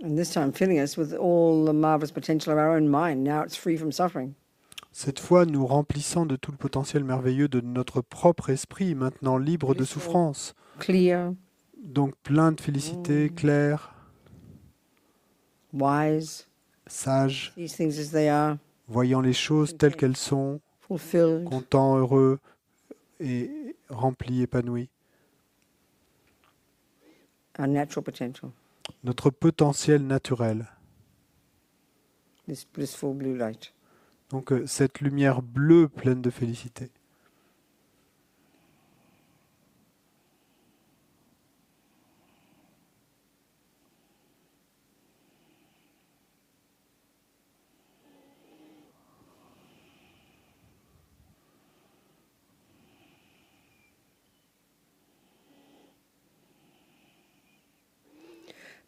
Speaker 1: And this time filling us with all the marvelous potential of our own mind. Now it's free from suffering.
Speaker 2: cette fois nous remplissant de tout le potentiel merveilleux de notre propre esprit, maintenant libre de souffrance.
Speaker 1: Clear,
Speaker 2: Donc plein de félicité, clair,
Speaker 1: wise,
Speaker 2: sage,
Speaker 1: these things as they are,
Speaker 2: voyant les choses telles qu'elles sont,
Speaker 1: fulfilled,
Speaker 2: content, heureux et rempli, épanoui.
Speaker 1: our natural potential,
Speaker 2: Notre potentiel naturel.
Speaker 1: this blissful blue light.
Speaker 2: Donc cette lumière bleue pleine de félicité.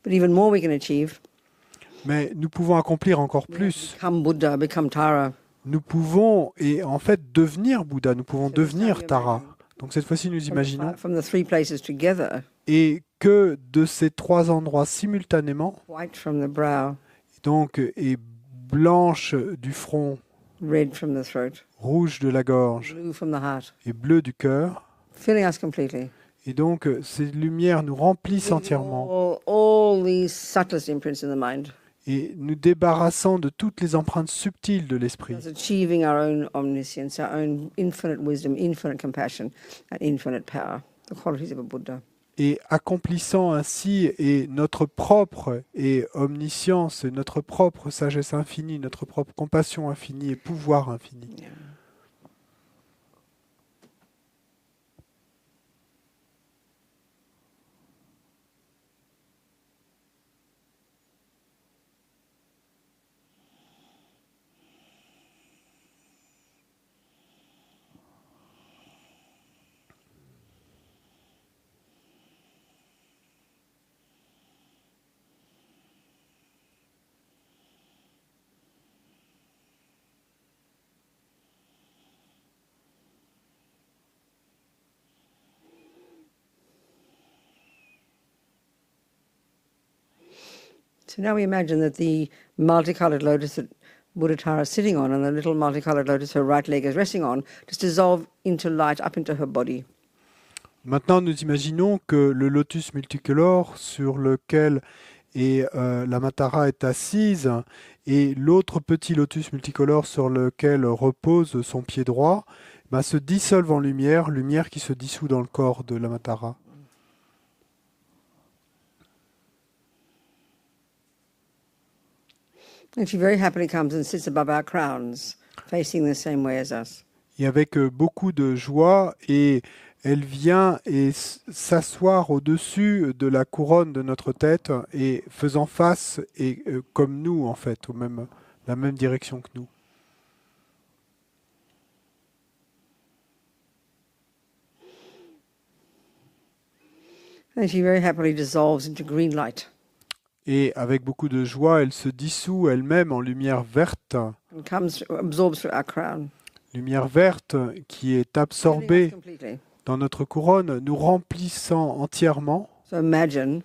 Speaker 1: But even more we can achieve.
Speaker 2: Mais nous pouvons accomplir encore plus.
Speaker 1: Become Buddha, become Tara.
Speaker 2: Nous pouvons, et en fait, devenir Bouddha. Nous pouvons
Speaker 1: So this time
Speaker 2: devenir
Speaker 1: you
Speaker 2: Tara.
Speaker 1: imagine
Speaker 2: Donc cette fois-ci, nous imaginons.
Speaker 1: from the three places together,
Speaker 2: Et que de ces trois endroits simultanément,
Speaker 1: white from the brow,
Speaker 2: donc, et blanche du front,
Speaker 1: red from the throat,
Speaker 2: rouge de la gorge
Speaker 1: blue from the heart,
Speaker 2: et bleu du cœur,
Speaker 1: filling us completely.
Speaker 2: et donc ces lumières nous remplissent entièrement.
Speaker 1: All these subtlest imprints in the mind.
Speaker 2: Et nous débarrassant de toutes les empreintes subtiles de l'esprit.
Speaker 1: Thus achieving our own omniscience, our own infinite wisdom, infinite compassion, and infinite power, the qualities of a Buddha.
Speaker 2: Et accomplissant ainsi et notre propre et omniscience, notre propre sagesse infinie, notre propre compassion infinie et pouvoir infini.
Speaker 1: Yeah. So now we imagine that the multicolored lotus that Buddha Tara is sitting on and the little multicolored lotus her right leg is resting on just dissolve into light up into her body.
Speaker 2: Maintenant, nous imaginons que le lotus multicolore sur lequel la Matara est assise et l'autre petit lotus multicolore sur lequel repose son pied droit se dissolvent en lumière, lumière qui se dissout dans le corps de la Matara.
Speaker 1: And she very happily comes and sits above our crowns, facing the same way as us.
Speaker 2: Et avec beaucoup de joie, et elle vient et s'asseoir au-dessus de la couronne de notre tête et faisant face et comme nous en fait, la même direction que nous.
Speaker 1: And she very happily dissolves into green light
Speaker 2: Et avec beaucoup de joie, elle se dissout elle-même en lumière verte.
Speaker 1: and absorbs through our crown.
Speaker 2: Lumière verte qui est
Speaker 1: Filling us
Speaker 2: absorbée
Speaker 1: completely.
Speaker 2: dans notre couronne, nous remplissant entièrement.
Speaker 1: So imagine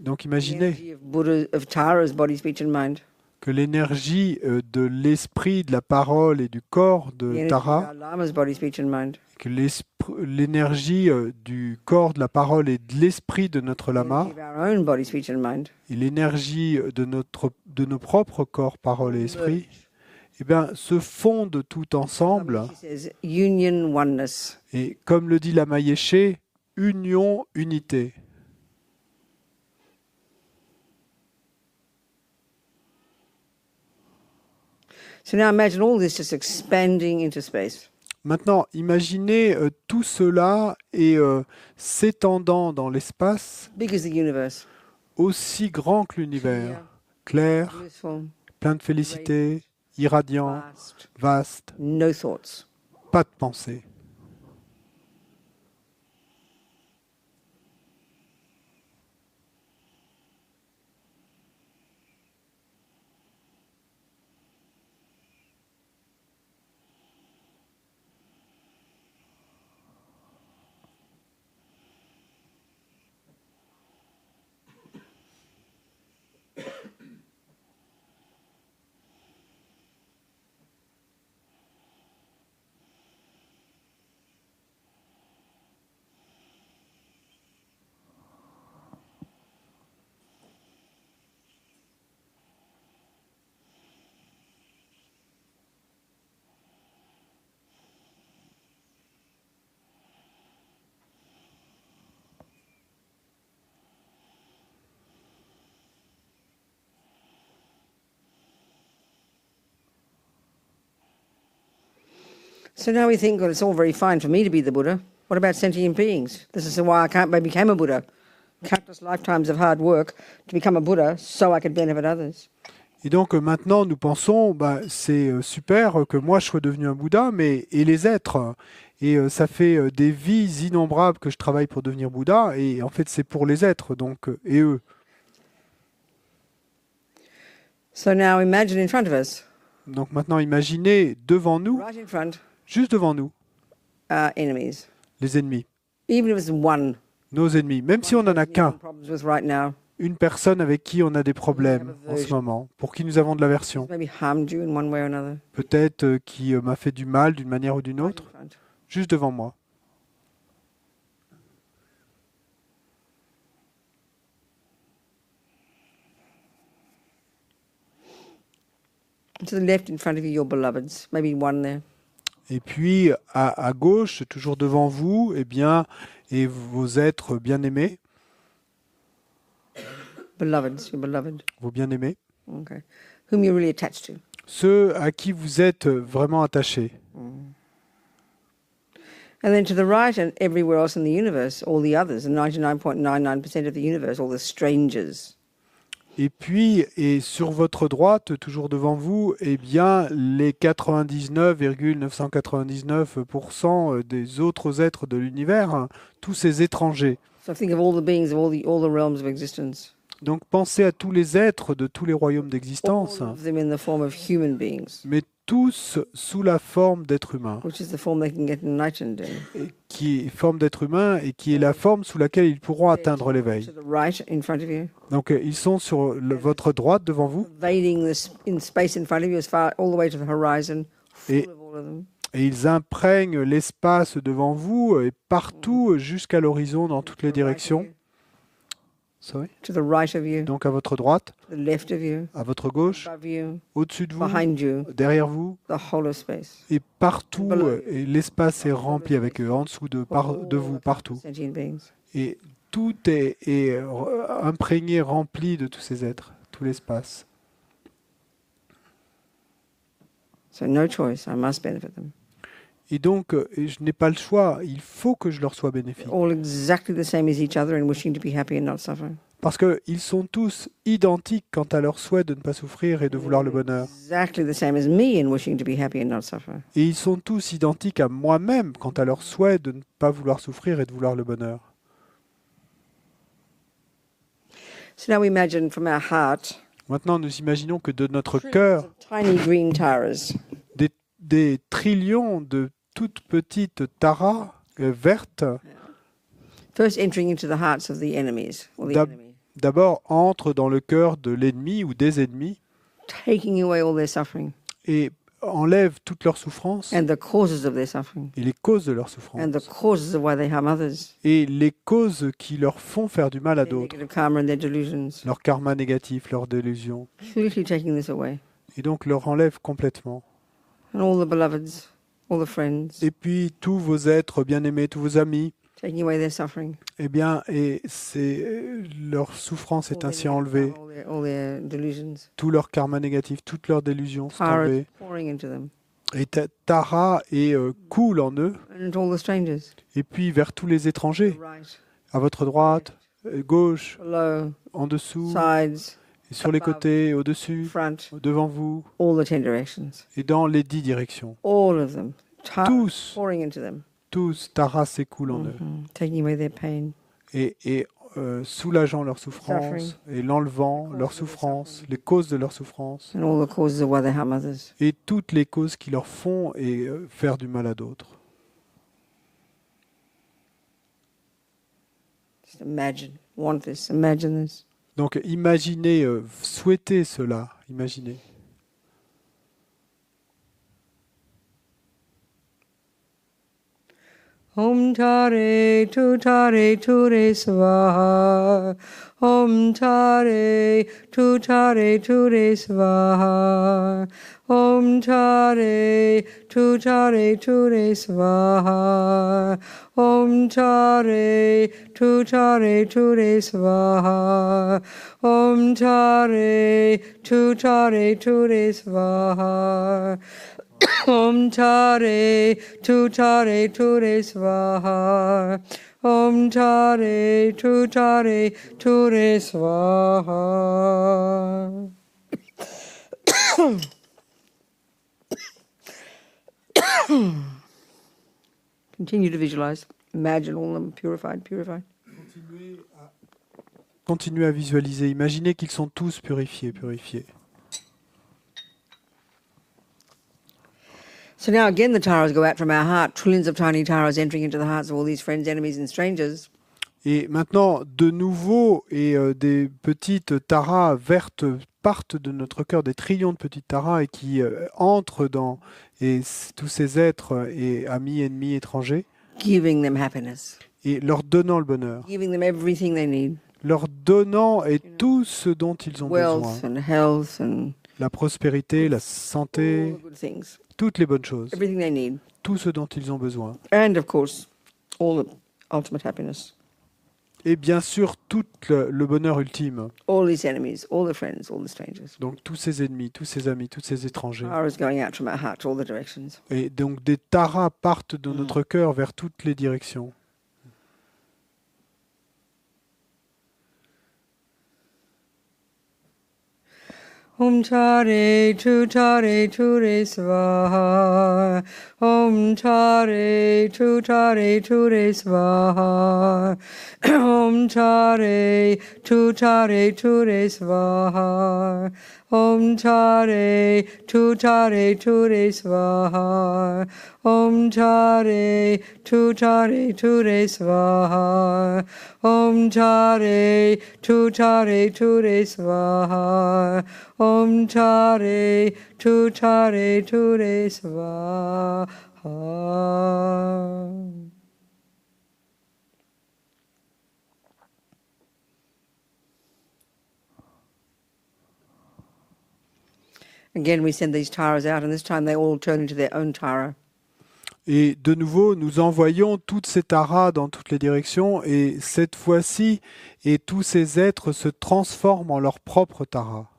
Speaker 2: Donc
Speaker 1: the
Speaker 2: imaginez
Speaker 1: energy of Tara's body, speech and mind,
Speaker 2: que l'énergie de l'esprit, de la parole et du corps
Speaker 1: the
Speaker 2: de
Speaker 1: energy of
Speaker 2: Tara,
Speaker 1: our Lama's body, speech and mind,
Speaker 2: que l'énergie du corps, de la parole et de l'esprit de notre
Speaker 1: the
Speaker 2: lama,
Speaker 1: energy of our own body, speech and mind,
Speaker 2: et l'énergie de nos propres corps, parole et esprit, eh bien, se fondent tout ensemble.
Speaker 1: She says, union, oneness.
Speaker 2: Et comme le dit Lama Yeshe, union, unité.
Speaker 1: So now imagine all this just expanding into space.
Speaker 2: Maintenant, imaginez tout cela et s'étendant dans l'espace,
Speaker 1: Big as the universe.
Speaker 2: aussi grand que l'univers, clair,
Speaker 1: Blissful,
Speaker 2: plein de félicité, irradiant,
Speaker 1: vast,
Speaker 2: vaste,
Speaker 1: no thoughts.
Speaker 2: pas de pensée.
Speaker 1: So now we think, well, it's all very fine for me to be the Buddha. What about sentient beings? This is why I became a Buddha. Countless lifetimes of hard work to become a Buddha so I could benefit others.
Speaker 2: Et donc maintenant, nous pensons, bah, c'est super que moi je sois devenu un Bouddha, mais et les êtres. Et ça fait des vies innombrables que je travaille pour devenir Bouddha, et en fait c'est pour les êtres, donc et eux.
Speaker 1: So now imagine in front of us,
Speaker 2: Donc maintenant, imaginez devant nous,
Speaker 1: right in front,
Speaker 2: juste devant nous,
Speaker 1: our enemies.
Speaker 2: les ennemis,
Speaker 1: Even if it's one,
Speaker 2: nos ennemis, même si on n'en a
Speaker 1: you're
Speaker 2: qu'un,
Speaker 1: having problems with right now,
Speaker 2: une personne avec qui on a des problèmes en ce moment, pour qui nous avons de l'aversion,
Speaker 1: maybe harmed you in one way or another.
Speaker 2: peut-être qui m'a fait du mal d'une manière ou d'une
Speaker 1: Right in
Speaker 2: autre,
Speaker 1: front.
Speaker 2: juste devant moi.
Speaker 1: To the left in front of you, your beloveds. Maybe one there.
Speaker 2: Et puis à gauche, toujours devant vous, eh bien, et vos êtres bien-aimés,
Speaker 1: Beloveds, your beloved.
Speaker 2: vos bien-aimés,
Speaker 1: Okay. Whom you're really attached to.
Speaker 2: ceux à qui vous êtes vraiment attachés.
Speaker 1: And then to the right and everywhere else in the universe, all the others, and 99.99% of the universe, all the strangers.
Speaker 2: Et puis, et sur votre droite, toujours devant vous, eh bien, les 99,999% des autres êtres de l'univers, hein, tous ces étrangers.
Speaker 1: So think of all the beings of all the realms of existence.
Speaker 2: Donc, pensez à tous les êtres de tous les royaumes d'existence,
Speaker 1: All of them in the form of human beings,
Speaker 2: mais tous sous la forme d'êtres humains,
Speaker 1: which is the form they can get enlightened in.
Speaker 2: et qui est forme d'être humain et qui est la forme sous laquelle ils pourront atteindre l'éveil.
Speaker 1: To the right in front of you,
Speaker 2: Donc, ils sont sur votre droite devant vous,
Speaker 1: invading in space in front of you as far all the way to the horizon, full
Speaker 2: Et-
Speaker 1: of all of them.
Speaker 2: et ils imprègnent l'espace devant vous et partout jusqu'à l'horizon dans toutes les directions. Sorry.
Speaker 1: To the right of you,
Speaker 2: Donc à votre droite,
Speaker 1: to the left of you,
Speaker 2: à votre gauche,
Speaker 1: above you,
Speaker 2: au-dessus de vous,
Speaker 1: behind you,
Speaker 2: derrière vous,
Speaker 1: the whole of space.
Speaker 2: et partout, et l'espace est rempli avec eux, en dessous de vous, partout.
Speaker 1: Sentient beings.
Speaker 2: Et tout est imprégné, rempli de tous ces êtres, tout l'espace.
Speaker 1: So no choice, I must benefit them.
Speaker 2: Et donc, je n'ai pas le choix, il faut que je leur sois bénéfique.
Speaker 1: All exactly the same as each other and wishing to be happy and not suffer.
Speaker 2: Parce qu'ils sont tous identiques quant à leur souhait de ne pas souffrir et de vouloir le bonheur.
Speaker 1: Exactly the same as me in wishing to be happy and not suffer.
Speaker 2: Et ils sont tous identiques à moi-même quant à leur souhait de ne pas vouloir souffrir et de vouloir le bonheur.
Speaker 1: So now we imagine from our heart
Speaker 2: Maintenant, nous imaginons que de notre cœur,
Speaker 1: tiny green taras,
Speaker 2: des trillions de toutes petites taras vertes,
Speaker 1: first entering into the hearts of the enemies, or the
Speaker 2: D'ab-
Speaker 1: enemy,
Speaker 2: d'abord entrent dans le cœur de l'ennemi ou des ennemis
Speaker 1: taking away all their suffering
Speaker 2: et enlèvent toutes leurs souffrances
Speaker 1: and the causes of their suffering
Speaker 2: et les causes de leurs
Speaker 1: and
Speaker 2: souffrances
Speaker 1: the causes of why they harm others,
Speaker 2: et les causes qui leur font faire du mal à
Speaker 1: their
Speaker 2: d'autres,
Speaker 1: negative karma and their delusions,
Speaker 2: leur karma négatif, leurs délusions,
Speaker 1: completely taking this away.
Speaker 2: et donc leur enlèvent complètement.
Speaker 1: And all the beloveds, all the friends,
Speaker 2: Et puis tous vos êtres bien-aimés, tous vos amis,
Speaker 1: taking away their suffering,
Speaker 2: eh bien, et leur souffrance est ainsi enlevée,
Speaker 1: all their delusions.
Speaker 2: tout leur karma négatif, toutes leurs délusions sont
Speaker 1: Tara
Speaker 2: enlevées,
Speaker 1: pouring into them,
Speaker 2: et Tara coule en eux,
Speaker 1: and into all the strangers,
Speaker 2: et puis vers tous les
Speaker 1: to
Speaker 2: étrangers,
Speaker 1: the right,
Speaker 2: à votre droite, gauche,
Speaker 1: below,
Speaker 2: en dessous,
Speaker 1: sides,
Speaker 2: et sur les côtés, au-dessus,
Speaker 1: front,
Speaker 2: devant vous,
Speaker 1: all the 10 directions,
Speaker 2: et dans les 10 directions.
Speaker 1: all of them,
Speaker 2: Tous,
Speaker 1: pouring into them,
Speaker 2: tous, Tara s'écoule en eux,
Speaker 1: taking away their pain,
Speaker 2: et soulageant leur souffrance, et l'enlevant, leur souffrance, les causes de leur souffrance,
Speaker 1: and all the causes of why they harm others.
Speaker 2: et toutes les causes qui leur font faire du mal à d'autres.
Speaker 1: Just imagine, want this, imagine this.
Speaker 2: Donc imaginez, souhaitez cela, imaginez.
Speaker 1: Om Tare Ture Swaha. Om Tare Ture Swaha. Om Tare Ture Swaha. Om Tare Ture Swaha. Om Tare Ture Swaha. Om Tare Ture Swaha. Om Tare Ture Swaha. Continue to visualize. Imagine all of them purified.
Speaker 2: Continuez à visualiser. Imaginez qu'ils sont tous purifiés.
Speaker 1: So now again the taras go out from our heart, trillions of tiny taras entering into the hearts of all these friends, enemies and strangers.
Speaker 2: Et maintenant, de nouveau, des petites taras vertes partent de notre cœur, des trillions de petites taras, et qui entrent dans tous ces êtres et amis, ennemis, étrangers,
Speaker 1: Giving them happiness,
Speaker 2: et leur donnant le bonheur,
Speaker 1: giving them everything they need,
Speaker 2: leur donnant et tout ce dont ils ont
Speaker 1: wealth
Speaker 2: besoin,
Speaker 1: and health and
Speaker 2: la prospérité, la
Speaker 1: all
Speaker 2: santé,
Speaker 1: the good things,
Speaker 2: toutes les bonnes choses,
Speaker 1: everything they need,
Speaker 2: tout ce dont ils ont besoin.
Speaker 1: and of course, all the ultimate happiness.
Speaker 2: Et bien sûr, tout le bonheur ultime.
Speaker 1: All these enemies, all the friends, all the strangers.
Speaker 2: Donc tous ces ennemis, tous ces amis, tous ces étrangers.
Speaker 1: Taras going out from our heart to all the directions.
Speaker 2: Et donc des taras partent de notre cœur vers toutes les directions.
Speaker 1: Om Tare Ture Swaha. Om Tare Ture Swaha. Om Tare Ture Swaha. Om Tare Ture Swaha. Om Tare Ture Swaha. Om Tare Ture Swaha. Om Tare Ture Swaha. Again, we send these taras out, and this time they all turn into their own tara.
Speaker 2: Et de nouveau, nous envoyons toutes ces taras dans toutes les directions, et cette fois-ci, et tous ces êtres se transforment en leur propre tara.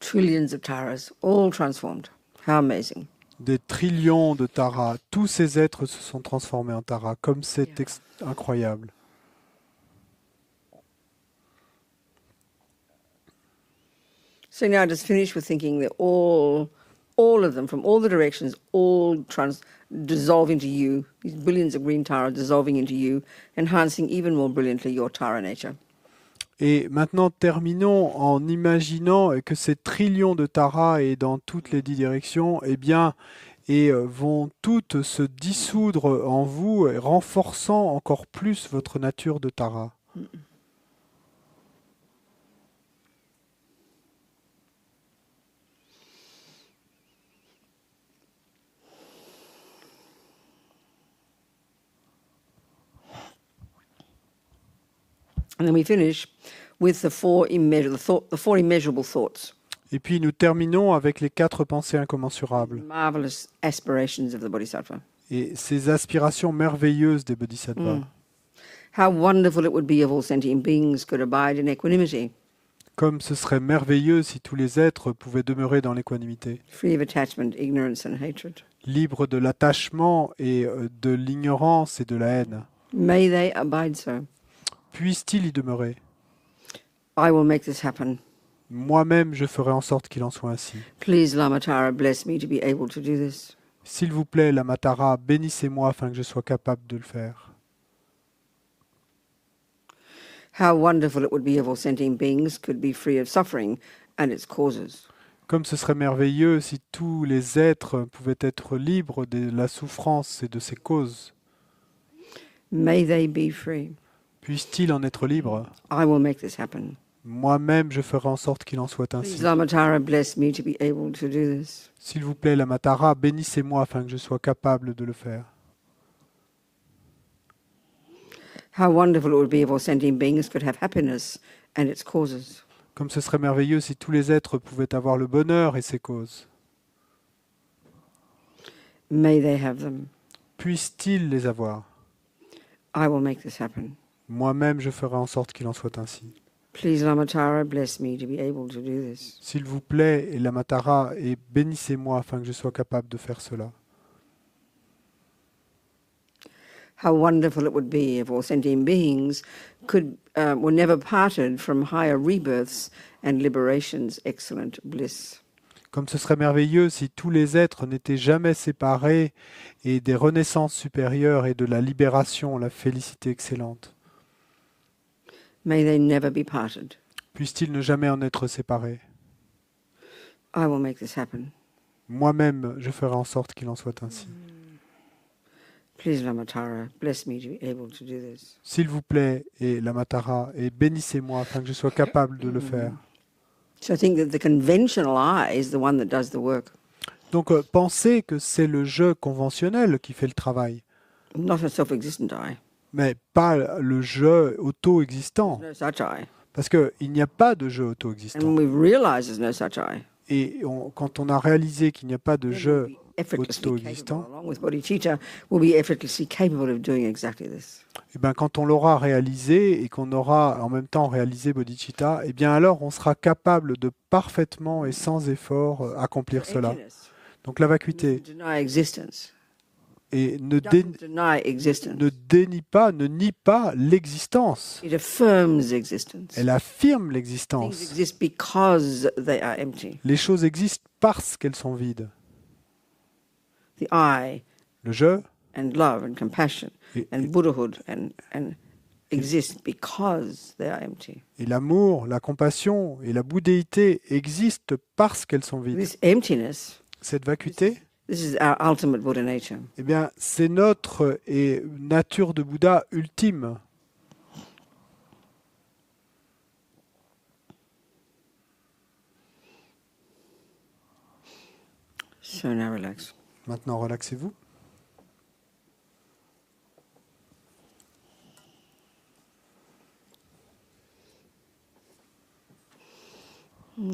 Speaker 1: Trillions of taras, all transformed. How amazing.
Speaker 2: Des trillions de taras, tous ces êtres se sont transformés en taras, comme c'est incroyable.
Speaker 1: So now just finish with thinking that all of them, from all the directions, all dissolve into you. These billions of green tara dissolving into you, enhancing even more brilliantly your tara nature.
Speaker 2: Et maintenant, terminons en imaginant que ces trillions de taras et dans toutes les 10 directions, eh bien, vont toutes se dissoudre en vous, renforçant encore plus votre nature de tara.
Speaker 1: And then we finish with the four immeasurable thoughts.
Speaker 2: Et puis nous terminons avec les 4 pensées incommensurables
Speaker 1: Marvelous aspirations of the Bodhisattva.
Speaker 2: et ces aspirations merveilleuses des bodhisattvas.
Speaker 1: How wonderful it would be if all sentient beings could abide in equanimity,
Speaker 2: Comme ce serait merveilleux si tous les êtres pouvaient demeurer dans l'équanimité,
Speaker 1: free of attachment, ignorance and hatred.
Speaker 2: libres de l'attachement et de l'ignorance et de la haine.
Speaker 1: May they abide so.
Speaker 2: Puisse-t-il y demeurer?
Speaker 1: I will make this happen.
Speaker 2: Moi-même, je ferai en sorte qu'il en soit ainsi.
Speaker 1: Please, Lama Tara, bless me to be able to do this.
Speaker 2: S'il vous plaît, la Matara, bénissez-moi afin que je sois capable de le faire.
Speaker 1: How wonderful it would be if all sentient beings could be free of suffering and its causes.
Speaker 2: Comme ce serait merveilleux si tous les êtres pouvaient être libres de la souffrance et de ses causes.
Speaker 1: May they be free.
Speaker 2: Puisse-t-il en être libre?
Speaker 1: I will make this happen.
Speaker 2: Moi-même, je ferai en sorte qu'il en soit
Speaker 1: Please,
Speaker 2: ainsi.
Speaker 1: Lama Tara, bless me to be able to do this.
Speaker 2: S'il vous plaît, Lama Tara, bénissez-moi afin que je sois capable de le faire.
Speaker 1: How wonderful it would be if all sentient beings could have happiness and its causes.
Speaker 2: Comme ce serait merveilleux si tous les êtres pouvaient avoir le bonheur et ses causes.
Speaker 1: May they have them.
Speaker 2: Puissent-ils les avoir?
Speaker 1: I will make this happen.
Speaker 2: Moi-même, je ferai en sorte qu'il en soit ainsi.
Speaker 1: Please, Lama Tara, bless me to be able to do this.
Speaker 2: S'il vous plaît, et Lama Tara, et bénissez-moi afin que je sois capable de faire cela.
Speaker 1: How wonderful it would be if all sentient beings were never parted from higher rebirths and liberations, excellent bliss.
Speaker 2: Comme ce serait merveilleux si tous les êtres n'étaient jamais séparés et des renaissances supérieures et de la libération, la félicité excellente.
Speaker 1: May they never be parted.
Speaker 2: Puissent-ils ne jamais en être séparés?
Speaker 1: I will make this happen.
Speaker 2: Moi-même, je ferai en sorte qu'il en soit ainsi.
Speaker 1: Please, Lama Tara, bless me to be able to do this.
Speaker 2: S'il vous plaît, et Lama Tara, et bénissez-moi afin que je sois capable de le faire.
Speaker 1: So I think that the conventional I is the one that does the work,
Speaker 2: Donc, pensez que c'est le jeu conventionnel qui fait le travail,
Speaker 1: not a self-existent I.
Speaker 2: mais pas le jeu auto-existant,
Speaker 1: There's no such I.
Speaker 2: parce qu'il n'y a pas de jeu auto-existant.
Speaker 1: And when we realize there's no such I,
Speaker 2: Et quand on a réalisé qu'il n'y a pas de
Speaker 1: then
Speaker 2: jeu
Speaker 1: we'll be effortlessly capable,
Speaker 2: auto-existant,
Speaker 1: along with bodhicitta, we'll be effortlessly capable of doing exactly this.
Speaker 2: eh ben, quand on l'aura réalisé et qu'on aura en même temps réalisé bodhicitta, eh bien alors on sera capable de parfaitement et sans effort accomplir cela.
Speaker 1: Emptiness
Speaker 2: Donc la vacuité,
Speaker 1: doesn't deny existence.
Speaker 2: et
Speaker 1: Doesn't deny existence.
Speaker 2: ne dénie pas, ne nie pas l'existence.
Speaker 1: It affirms existence.
Speaker 2: Elle affirme
Speaker 1: Things
Speaker 2: l'existence.
Speaker 1: exist because they are empty.
Speaker 2: Les choses existent parce qu'elles sont vides.
Speaker 1: The I
Speaker 2: Le je
Speaker 1: and love and compassion
Speaker 2: et,
Speaker 1: and Buddhahood and exist because they are empty.
Speaker 2: et l'amour, la compassion et la bouddhéité existent parce qu'elles sont vides.
Speaker 1: This emptiness,
Speaker 2: Cette vacuité,
Speaker 1: this is our ultimate Buddha nature.
Speaker 2: eh bien, c'est notre nature de Bouddha ultime.
Speaker 1: So now relax.
Speaker 2: Maintenant, relaxez-vous.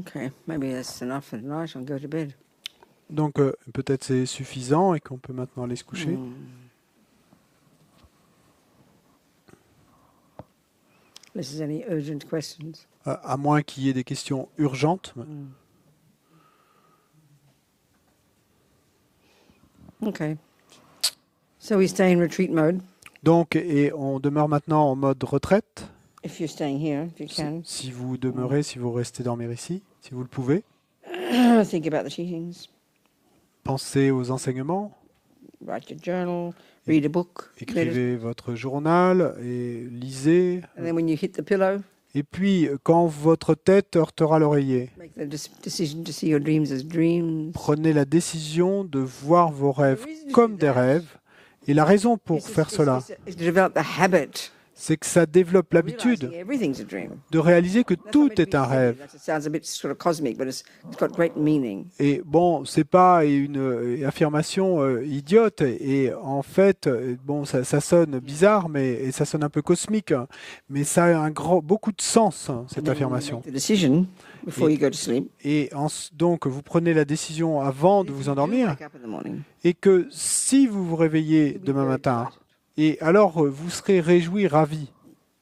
Speaker 1: Okay, maybe that's enough for tonight. I'll go to bed.
Speaker 2: Donc, peut-être c'est suffisant et qu'on peut maintenant aller se coucher.
Speaker 1: Unless there's any urgent questions.
Speaker 2: À moins qu'il y ait des questions urgentes.
Speaker 1: Okay. So we stay in retreat mode.
Speaker 2: Donc, et on demeure maintenant en mode retraite.
Speaker 1: If you're staying here, if you can,
Speaker 2: Si vous demeurez, si vous restez dormir ici, si vous le pouvez.
Speaker 1: think about the teachings,
Speaker 2: Pensez aux enseignements,
Speaker 1: write your journal, read a book, meditate.
Speaker 2: écrivez votre journal et lisez.
Speaker 1: And then when you hit the pillow,
Speaker 2: Et puis, quand votre tête heurtera l'oreiller,
Speaker 1: make the decision to see your dreams as dreams.
Speaker 2: prenez la décision de voir vos rêves comme des rêves. Et la raison pour faire cela,
Speaker 1: Is to develop the habit
Speaker 2: c'est que ça développe
Speaker 1: of realizing
Speaker 2: l'habitude
Speaker 1: everything's a dream.
Speaker 2: de réaliser que
Speaker 1: That's not
Speaker 2: tout
Speaker 1: meant to
Speaker 2: est
Speaker 1: be
Speaker 2: un
Speaker 1: silly.
Speaker 2: rêve.
Speaker 1: That sounds a bit sort of cosmic, but it's got great meaning.
Speaker 2: Et bon, c'est pas une affirmation idiote. Et en fait, bon, ça sonne bizarre, et ça sonne un peu cosmique. Mais ça a beaucoup de sens, cette
Speaker 1: And then when you
Speaker 2: affirmation.
Speaker 1: make the decision before you go to sleep.
Speaker 2: Et donc, vous prenez la décision avant de
Speaker 1: If
Speaker 2: vous
Speaker 1: you do
Speaker 2: endormir.
Speaker 1: wake up in the morning,
Speaker 2: Et que si vous vous réveillez
Speaker 1: you'll be
Speaker 2: demain
Speaker 1: very
Speaker 2: matin,
Speaker 1: excited.
Speaker 2: et alors vous serez réjoui, ravi.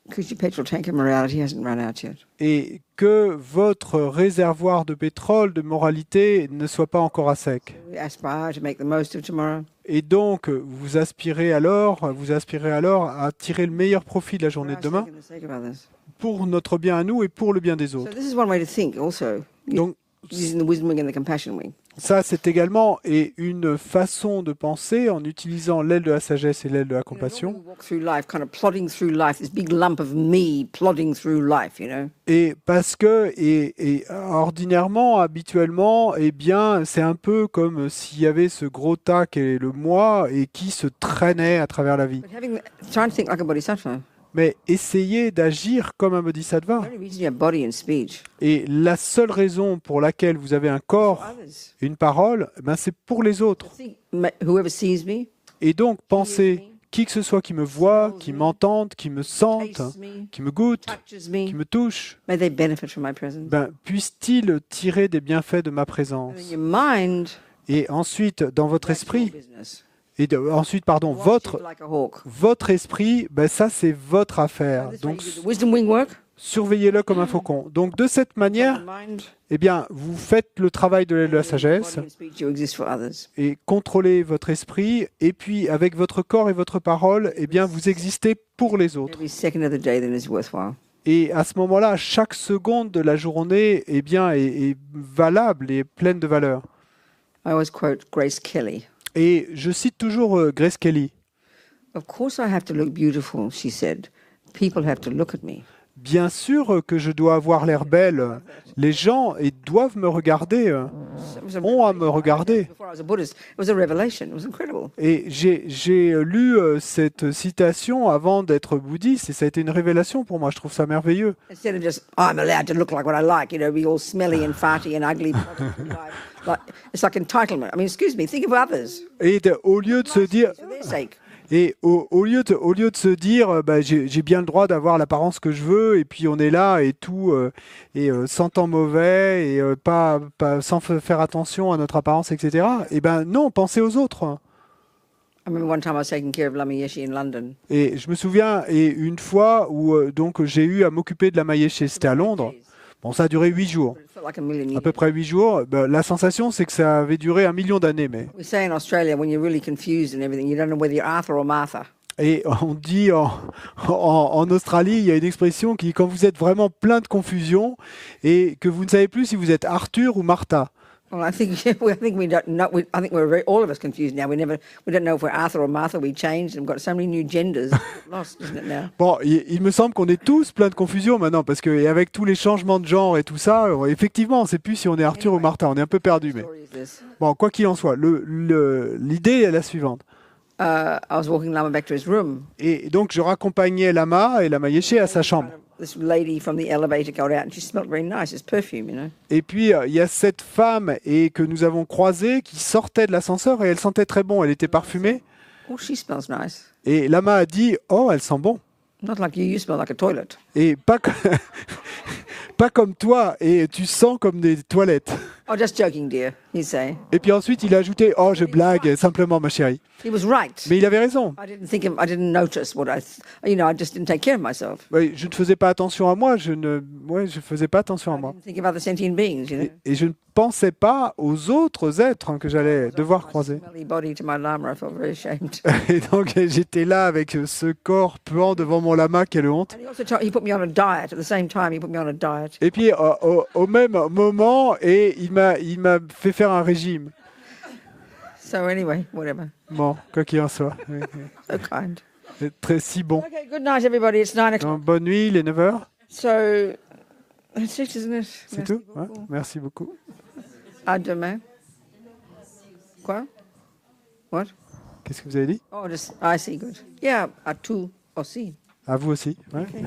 Speaker 1: Because your petrol tank of morality hasn't run out yet.
Speaker 2: Et que votre réservoir de pétrole, de moralité, ne soit pas encore à sec.
Speaker 1: We aspire to make the most of tomorrow.
Speaker 2: Et donc, vous aspirez alors à tirer le meilleur profit de la journée de
Speaker 1: For our
Speaker 2: demain
Speaker 1: sake and the sake of others.
Speaker 2: pour notre bien à nous et pour le bien des
Speaker 1: So
Speaker 2: autres.
Speaker 1: this is one way to think also,
Speaker 2: Donc,
Speaker 1: using the wisdom wing and the compassion wing.
Speaker 2: ça, c'est également une façon de penser en utilisant l'aile de la sagesse et l'aile de la
Speaker 1: You know, normally
Speaker 2: compassion.
Speaker 1: we walk through life, kind of plodding through life, this big lump of me plodding through life, you know.
Speaker 2: Et parce que, et ordinairement, habituellement, eh bien, c'est un peu comme s'il y avait ce gros tas qu'est le moi et qui se traînait à travers la vie.
Speaker 1: But trying to think like a bodhisattva,
Speaker 2: mais essayez d'agir comme un bodhisattva.
Speaker 1: The only reason you have body and speech
Speaker 2: Et la seule raison pour laquelle vous avez un
Speaker 1: for
Speaker 2: corps,
Speaker 1: others.
Speaker 2: une parole, ben c'est pour les autres.
Speaker 1: Think whoever sees me,
Speaker 2: Et donc, pensez, qui que ce soit qui me voit, qui m'entende, qui me sente,
Speaker 1: tastes me,
Speaker 2: qui me goûte,
Speaker 1: touches
Speaker 2: qui
Speaker 1: me,
Speaker 2: me touche,
Speaker 1: may they benefit from my presence.
Speaker 2: ben, puisse-t-il tirer des bienfaits de ma
Speaker 1: And
Speaker 2: présence.
Speaker 1: then your mind,
Speaker 2: Et ensuite, dans votre
Speaker 1: that's your
Speaker 2: esprit,
Speaker 1: business.
Speaker 2: ensuite, pardon,
Speaker 1: Watch
Speaker 2: votre,
Speaker 1: it like a hawk.
Speaker 2: votre esprit, ben, ça c'est votre affaire.
Speaker 1: This way
Speaker 2: Donc,
Speaker 1: you do the wisdom wing work.
Speaker 2: surveillez-le comme un faucon. Donc, de cette manière,
Speaker 1: Mind,
Speaker 2: eh bien, vous faites le travail de la sagesse
Speaker 1: body and speech, you exist for others.
Speaker 2: et contrôlez votre esprit. Et puis, avec votre corps et votre parole, eh bien, vous existez pour les autres.
Speaker 1: Every second of the day then is worthwhile.
Speaker 2: Et à ce moment-là, chaque seconde de la journée, eh bien, est valable et pleine de valeur.
Speaker 1: I always quote Grace Kelly.
Speaker 2: Et je cite toujours Grace Kelly.
Speaker 1: Of course I have to look beautiful, she said. People have to look at me.
Speaker 2: Bien sûr que je dois avoir l'air belle. Les gens doivent me regarder,
Speaker 1: It was a
Speaker 2: ont à me regarder.
Speaker 1: Before I was a Buddhist, it was a revelation. It was incredible.
Speaker 2: Et j'ai lu cette citation avant d'être bouddhiste et ça a été une révélation pour moi. Je trouve ça merveilleux.
Speaker 1: Instead of just, I'm allowed to look like what I like, be all smelly and farty and ugly. Like, it's like entitlement. I mean, excuse me, think of others.
Speaker 2: Et au lieu de se dire,
Speaker 1: For their sake.
Speaker 2: et au lieu de se dire, bah, j'ai bien le droit d'avoir l'apparence que je veux et puis on est là et tout, sentant mauvais et sans faire attention à notre apparence, etc. Et ben non, pensez aux autres.
Speaker 1: I remember one time I was taking care of Lama Yeshe in London.
Speaker 2: Et je me souviens, et une fois où donc j'ai eu à m'occuper de la Maïeché, c'était à Londres. Bon, ça a duré 8 jours.
Speaker 1: It felt like a million
Speaker 2: À
Speaker 1: years.
Speaker 2: peu près 8 jours. Ben, la sensation, c'est que ça avait duré 1 million d'années. Mais...
Speaker 1: We say in Australia, when you're really confused and everything, you don't know whether you're Arthur or Martha.
Speaker 2: Et on dit en Australie, il y a une expression qui dit quand vous êtes vraiment plein de confusion et que vous ne savez plus si vous êtes Arthur ou Martha.
Speaker 1: Well, I think we don't know. I think we're all of us confused now. We don't know if we're Arthur or Martha. We changed and we've got so many new genders. Lost, isn't it now?
Speaker 2: Bon, il me semble qu'on est tous plein de confusion maintenant parce que et avec tous les changements de genre et tout ça, effectivement, on ne sait plus si on est Arthur ou Martha. On est un peu perdu. Mais
Speaker 1: Story is this.
Speaker 2: bon, quoi qu'il en soit, l'idée est la suivante.
Speaker 1: I was walking Lama back to his room.
Speaker 2: Et donc, je raccompagnais Lama et la Maïeché à sa chambre.
Speaker 1: This lady from the elevator got out and she smelled very nice. It's perfume.
Speaker 2: Et puis, il y a cette femme que nous avons croisée qui sortait de l'ascenseur et elle sentait très bon. Elle était parfumée.
Speaker 1: Oh, she smells nice.
Speaker 2: Et Lama a dit « Oh, elle sent bon
Speaker 1: Not like you. You smell like a toilet. ».
Speaker 2: Et pas, pas comme toi, et tu sens comme des toilettes.
Speaker 1: Oh, just joking, dear, he'd say.
Speaker 2: Et puis ensuite, il a ajouté « Oh, je blague, simplement, ma chérie
Speaker 1: He was right. ».
Speaker 2: Mais il avait raison.
Speaker 1: I didn't notice what I just didn't take care of myself.
Speaker 2: Oui, je ne faisais pas attention à moi, je faisais pas attention à
Speaker 1: I
Speaker 2: moi.
Speaker 1: didn't think of other sentient beings,
Speaker 2: Et je ne pensais pas aux autres êtres que j'allais devoir croiser.
Speaker 1: Smelly body to my lama, I felt very ashamed.
Speaker 2: Et donc, j'étais là avec ce corps puant devant mon lama, quelle honte.
Speaker 1: And he also he put me on a diet. At the same time, he put me on a diet.
Speaker 2: Et puis, au même moment, il m'a fait faire un régime.
Speaker 1: So anyway, whatever.
Speaker 2: Bon, quoi qu'il en soit. Oui,
Speaker 1: So kind.
Speaker 2: c'est très si bon.
Speaker 1: Okay, good night, everybody. It's 9 o'clock.
Speaker 2: Donc, bonne nuit, il est 9h.
Speaker 1: So that's it, isn't it?
Speaker 2: C'est
Speaker 1: Merci
Speaker 2: tout Ouais,
Speaker 1: beaucoup.
Speaker 2: merci beaucoup.
Speaker 1: À demain. Quoi? What?
Speaker 2: Qu'est-ce que vous avez dit
Speaker 1: Oh, just I see. Good. Yeah, à tout aussi.
Speaker 2: À vous aussi. Ouais.
Speaker 1: Okay.